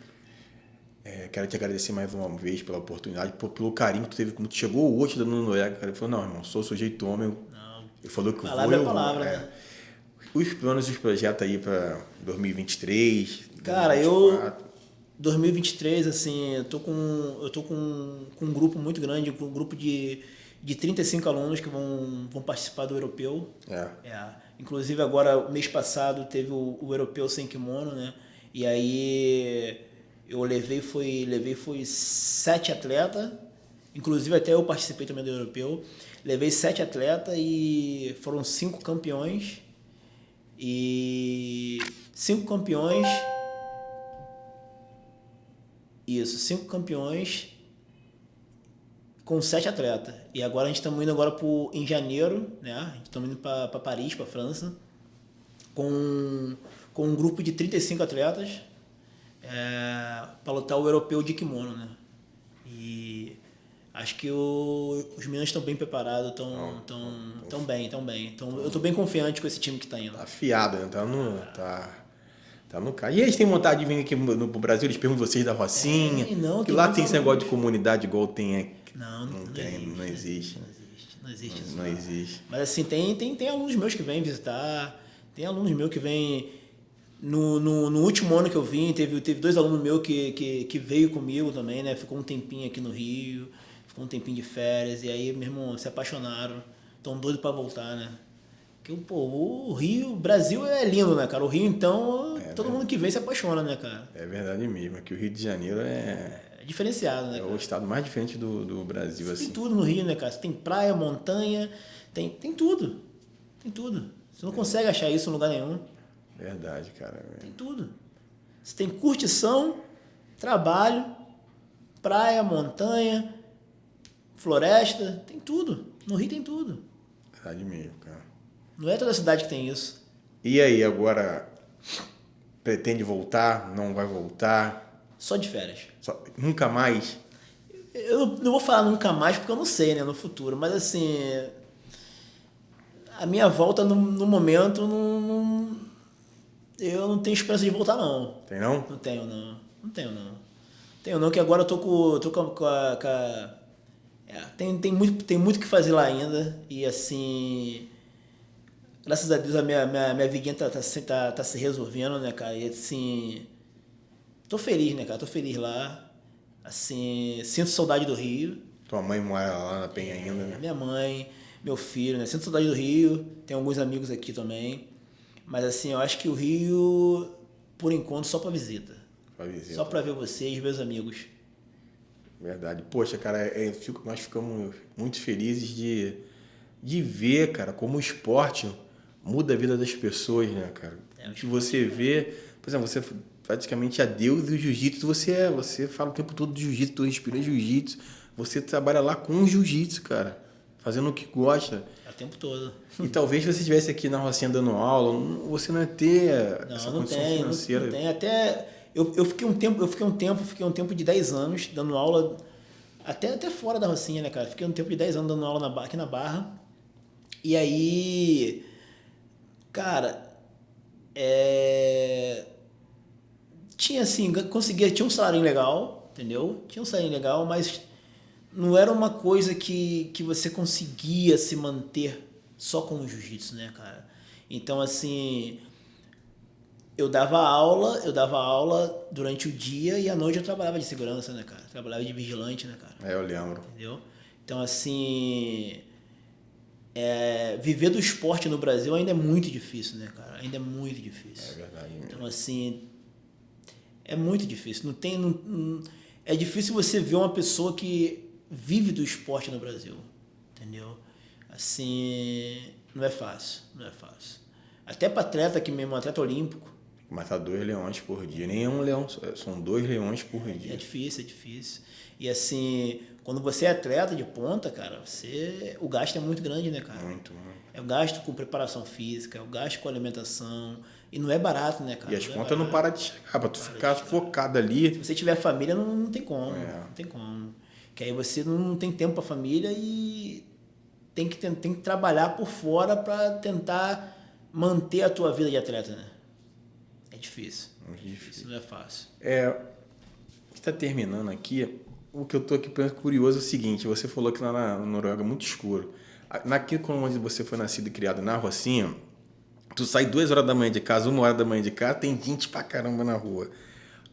quero te agradecer mais uma vez pela oportunidade, pelo carinho que tu teve quando tu chegou hoje da Nuno Noriega, cara. Ele falou, não, irmão, sou sujeito homem. Ele falou que palavra é palavra, né? Os planos e os projetos aí para 2023, cara, 2024. 2023, assim, eu tô com um grupo muito grande, um grupo de 35 alunos que vão participar do europeu. Inclusive agora, mês passado, teve o europeu sem kimono, né? E aí eu levei foi 7 atletas, inclusive até eu participei também do europeu. Levei 7 atletas e foram 5 campeões. E 5 campeões. Isso, 5 campeões com 7 atletas. E agora a gente estamos indo agora em janeiro, né? A gente estamos indo para Paris, para França, com um grupo de 35 atletas para lutar o europeu de kimono, né? E acho que os meninos estão bem preparados, estão bem. Então eu estou bem confiante com esse time que está indo. Tá afiado, né? Tá no carro. E eles têm vontade de vir aqui no Brasil? Eles perguntam vocês da Rocinha? Não, que lá tem esse negócio de comunidade igual tem aqui. Não existe. Não existe. Mas assim, tem alunos meus que vêm visitar, tem alunos meus que vêm... No último ano que eu vim, teve 2 alunos meus que veio comigo também, né? Ficou um tempinho aqui no Rio, ficou um tempinho de férias, e aí, meu irmão, se apaixonaram, estão doidos para voltar, né? Porque, pô, o Rio, o Brasil é lindo, né, cara? O Rio, então, todo mundo que vem se apaixona, né, cara? É verdade mesmo, é que o Rio de Janeiro é diferenciado, né, cara? É o estado mais diferente do Brasil, Você assim. tem tudo no Rio, né, cara? Você tem praia, montanha, tem tudo. Tem tudo. Você não consegue achar isso em lugar nenhum. Verdade, cara. Tem tudo. Você tem curtição, trabalho, praia, montanha, floresta, tem tudo. No Rio tem tudo. Verdade mesmo, cara. Não é toda cidade que tem isso. E aí, agora, pretende voltar? Não vai voltar? Só de férias. Nunca mais? Eu não vou falar nunca mais porque eu não sei, né, no futuro. Mas assim, a minha volta no momento, eu não tenho esperança de voltar, não. Tem não? Não tenho, não. Não tenho, não, que agora eu tô com a tem muito que fazer lá ainda. E assim, graças a Deus a minha vidinha tá se resolvendo, né, cara? E assim, tô feliz, né, cara? Tô feliz lá. Assim, sinto saudade do Rio. Tua mãe mora lá na Penha ainda, né? Minha mãe, meu filho, né? Sinto saudade do Rio. Tenho alguns amigos aqui também. Mas assim, eu acho que o Rio, por enquanto, só pra visita. Só pra ver vocês, ver os amigos. Verdade. Poxa, cara, nós ficamos muito felizes de ver, cara, como o esporte muda a vida das pessoas, né, cara? Que você vê, por exemplo, você praticamente a Deus e o jiu-jitsu, você fala o tempo todo de jiu-jitsu, tu respira jiu-jitsu, você trabalha lá com o jiu-jitsu, cara, fazendo o que gosta. O tempo todo. E talvez se você estivesse aqui na Rocinha dando aula, você não ia ter essa condição financeira. Não tem. Até eu fiquei um tempo de 10 anos dando aula, até fora da Rocinha, né, cara? Fiquei um tempo de 10 anos dando aula aqui na Barra. E aí, cara, tinha assim, tinha um salário legal, entendeu? Tinha um salário legal, mas não era uma coisa que você conseguia se manter só com o jiu-jitsu, né, cara? Então, assim, eu dava aula durante o dia e à noite eu trabalhava de segurança, né, cara? Trabalhava de vigilante, né, cara? Eu lembro. Entendeu? Então, assim, viver do esporte no Brasil ainda é muito difícil, né, cara? Ainda é muito difícil. É verdade mesmo. Então, assim, é muito difícil. É difícil você ver uma pessoa que vive do esporte no Brasil, entendeu? Assim, não é fácil. Até para atleta que mesmo, atleta olímpico. Matar 2 leões por dia. Nem é um leão, são 2 leões por dia. É difícil. E assim, quando você é atleta de ponta, cara, o gasto é muito grande, né, cara? Muito. É o gasto com preparação física, é o gasto com alimentação. E não é barato, né, cara? E as contas não param de chegar. Pra tu ficar focado ali. Se você tiver família, não tem como. Não tem como. Que aí você não tem tempo pra família e tem que trabalhar por fora para tentar manter a tua vida de atleta, né? É difícil. Muito difícil. Não é fácil. Está terminando aqui. O que eu tô aqui curioso é o seguinte: você falou que lá na Noruega é muito escuro. Naquilo onde você foi nascido e criado na Rocinha, tu sai 2 horas da manhã de casa, 1 hora da manhã de casa, tem gente pra caramba na rua.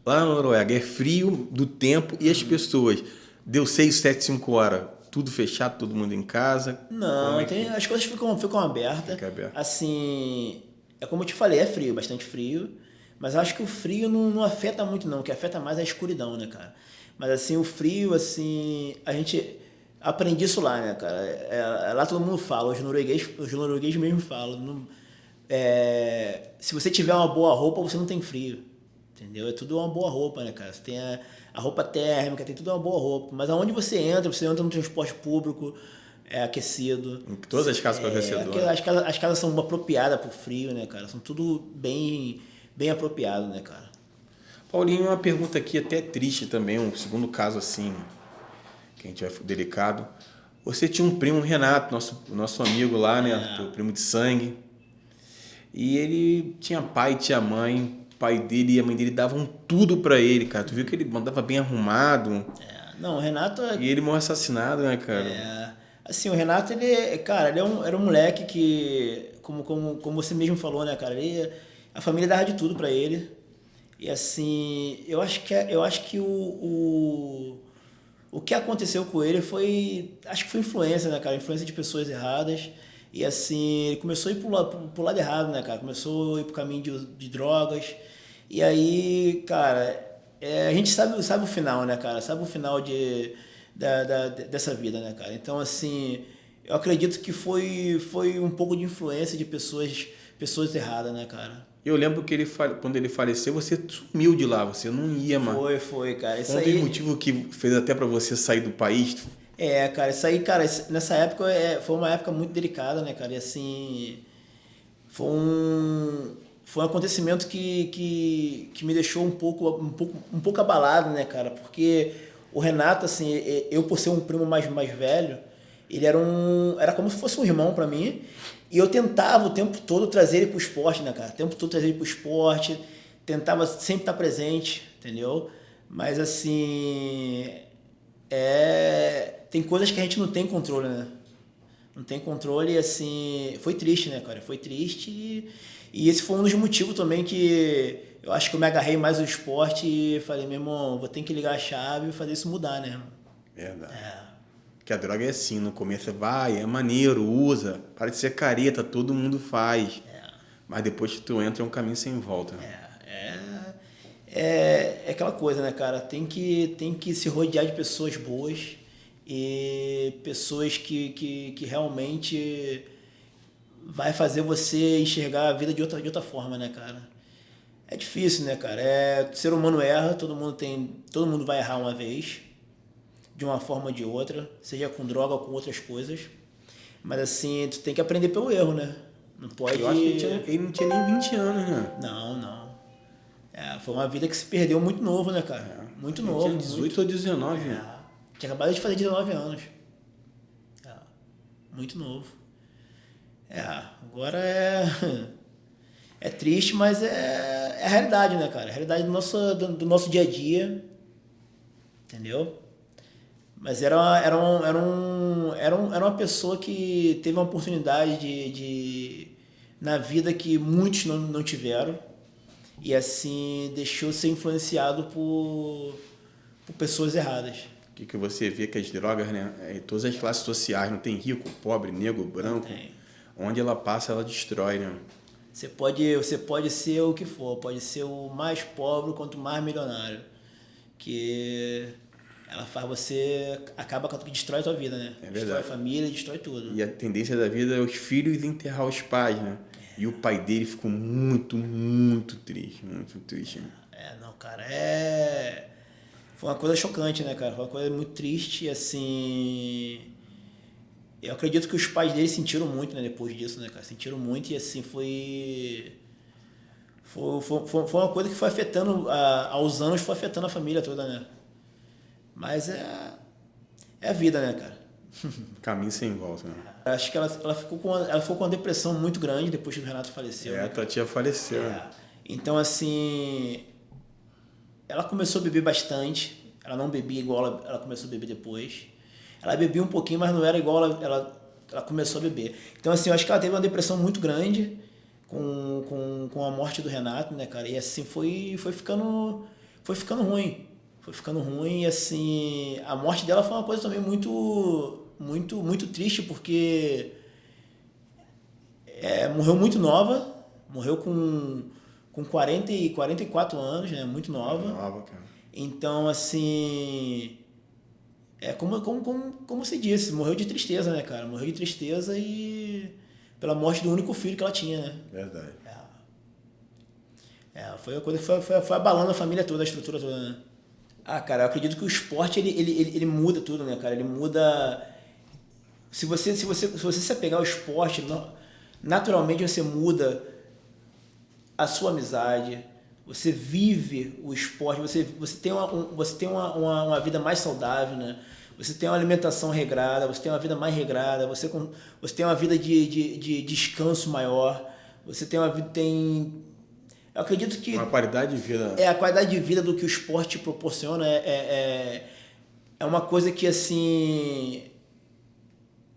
Lá na Noruega é frio do tempo e as pessoas. Deu 6, 7, 5 horas. Tudo fechado, todo mundo em casa. Não, as coisas ficam abertas. Fica aberto. Assim, é como eu te falei, é frio, bastante frio. Mas eu acho que o frio não afeta muito não, o que afeta mais é a escuridão, né, cara? Mas assim, o frio, assim, a gente aprende isso lá, né, cara? Lá todo mundo fala, os noruegueses mesmo falam. Se você tiver uma boa roupa, você não tem frio. Entendeu? É tudo uma boa roupa, né, cara? Você tem a roupa térmica, tem tudo uma boa roupa. Mas aonde você entra no transporte público, é aquecido. Em todas as casas com aquecedor. As casas são apropriadas pro frio, né, cara? São tudo bem apropriado, né, cara? Paulinho, uma pergunta aqui até triste também, um segundo caso assim, que a gente vai delicado. Você tinha um primo, Renato, nosso amigo lá, né? Teu primo de sangue. E ele tinha pai, tinha mãe. O pai dele e a mãe dele davam tudo pra ele, cara. Tu viu que ele mandava bem arrumado. Não, o Renato... E ele morreu assassinado, né, cara? Assim, o Renato, cara, era um moleque que, como você mesmo falou, né, cara? A família dava de tudo pra ele. E assim, eu acho que o que aconteceu com ele acho que foi influência, né, cara? Influência de pessoas erradas. E assim, ele começou a ir pro lado errado, né, cara? Começou a ir pro caminho de drogas. E aí, cara, a gente sabe o final, né, cara? Sabe o final dessa vida, né, cara? Então, assim, eu acredito que foi um pouco de influência de pessoas erradas, né, cara? Eu lembro que quando ele faleceu, você sumiu de lá, você não ia mais. Foi, cara. Qual foi o motivo que fez até pra você sair do país? Cara, isso aí, cara, nessa época foi uma época muito delicada, né, cara? E assim, foi um acontecimento que me deixou um pouco abalado, né, cara? Porque o Renato, assim, eu por ser um primo mais velho, ele era como se fosse um irmão pra mim. E eu tentava o tempo todo trazer ele pro esporte, né, cara? O tempo todo trazer ele pro esporte, tentava sempre estar presente, entendeu? Mas assim, tem coisas que a gente não tem controle, né? Não tem controle e assim, foi triste, né, cara? Foi triste e esse foi um dos motivos também que eu acho que eu me agarrei mais ao esporte e falei, meu irmão, vou ter que ligar a chave e fazer isso mudar, né? Verdade. Que a droga é assim, no começo é maneiro, usa, para de ser careta, todo mundo faz. Mas depois que tu entra é um caminho sem volta. É aquela coisa, né, cara? Tem que se rodear de pessoas boas e pessoas que realmente vai fazer você enxergar a vida de outra forma, né, cara? É difícil, né, cara? O ser humano erra, todo mundo vai errar uma vez, de uma forma ou de outra, seja com droga ou com outras coisas. Mas assim, tu tem que aprender pelo erro, né? Não pode... Eu acho que ele não tinha nem 20 anos, né? Não. Foi uma vida que se perdeu muito novo, né, cara? Muito novo. Tinha 18 ou 19, né? Tinha acabado de fazer 19 anos. Muito novo. Agora é triste, mas é a realidade, né, cara? É a realidade do nosso dia a dia. Entendeu? Mas era uma pessoa que teve uma oportunidade na vida que muitos não tiveram. E assim, deixou ser influenciado por pessoas erradas. O que você vê que as drogas, né? Todas as classes sociais, não tem rico, pobre, negro, branco. Onde ela passa, ela destrói, né? Você pode ser o que for, pode ser o mais pobre quanto o mais milionário. Que ela faz você... acaba com destrói a tua vida, né? Destrói a família, destrói tudo. E a tendência da vida é os filhos enterrar os pais, né? E o pai dele ficou muito, muito triste, muito triste. Não, cara, foi uma coisa chocante, né, cara? Foi uma coisa muito triste, assim... Eu acredito que os pais dele sentiram muito, né, depois disso, né, cara? Sentiram muito e, assim, foi uma coisa que foi afetando, aos anos, foi afetando a família toda, né? Mas é a vida, né, cara? Caminho sem volta, né? Acho que ela ficou com uma depressão muito grande depois que o Renato faleceu. A tua tia faleceu. Então, assim, ela começou a beber bastante. Ela não bebia igual ela começou a beber depois. Ela bebia um pouquinho, mas não era igual ela começou a beber. Então, assim, eu acho que ela teve uma depressão muito grande com a morte do Renato, né, cara? E assim, foi foi ficando ruim. Foi ficando ruim e, assim, a morte dela foi uma coisa também muito triste, porque morreu muito nova, morreu com 44 anos, né? Muito nova. Nova, cara. Então, assim, como você disse, morreu de tristeza, né, cara? Morreu de tristeza e pela morte do único filho que ela tinha, né? Verdade. Foi a coisa que foi abalando a família toda, a estrutura toda, né? Ah, cara, eu acredito que o esporte, ele muda tudo, né, cara? Ele muda... Se você se apegar ao esporte, naturalmente você muda a sua amizade, você vive o esporte, você tem uma vida mais saudável, né? Você tem uma alimentação regrada, você tem uma vida mais regrada, você tem uma vida de descanso maior, você tem uma vida... Eu acredito que... Uma qualidade de vida. A qualidade de vida do que o esporte proporciona é uma coisa que, assim,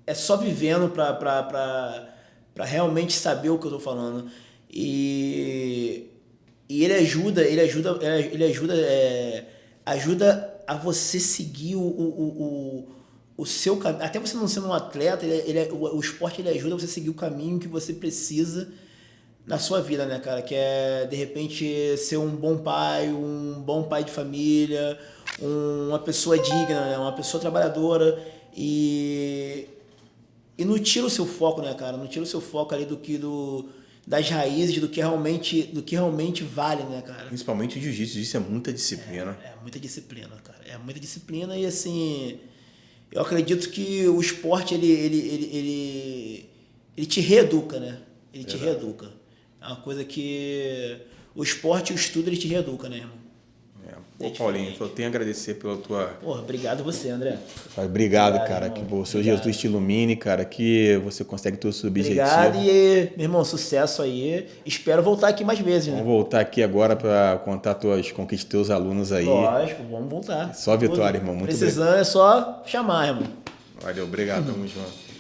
é só vivendo para realmente saber o que eu tô falando. E ele ajuda a você seguir o seu caminho. Até você não sendo um atleta, o esporte ele ajuda você a seguir o caminho que você precisa na sua vida, né, cara? Que é, de repente, ser um bom pai de família, uma pessoa digna, né? Uma pessoa trabalhadora e não tira o seu foco, né, cara? Não tira o seu foco ali das raízes, do que realmente vale, né, cara? Principalmente o jiu-jitsu, isso é muita disciplina. É muita disciplina, cara. É muita disciplina e, assim, eu acredito que o esporte, ele te reeduca, né? Ele te reeduca. É uma coisa que o esporte e o estudo, ele te reeduca, né, irmão? Pô, Paulinho, eu tenho a agradecer pela tua... Porra, obrigado você, André. Obrigado, cara. Irmão. Que o Senhor Jesus te ilumine, cara, que você consegue ter o seu objetivo. Obrigado e, meu irmão, sucesso aí. Espero voltar aqui mais vezes, né? Vamos voltar aqui agora para contar tuas conquistas, teus alunos aí. Lógico, vamos voltar. Só vitória, irmão. Muito precisando é só chamar, irmão. Valeu, obrigado, tamo junto.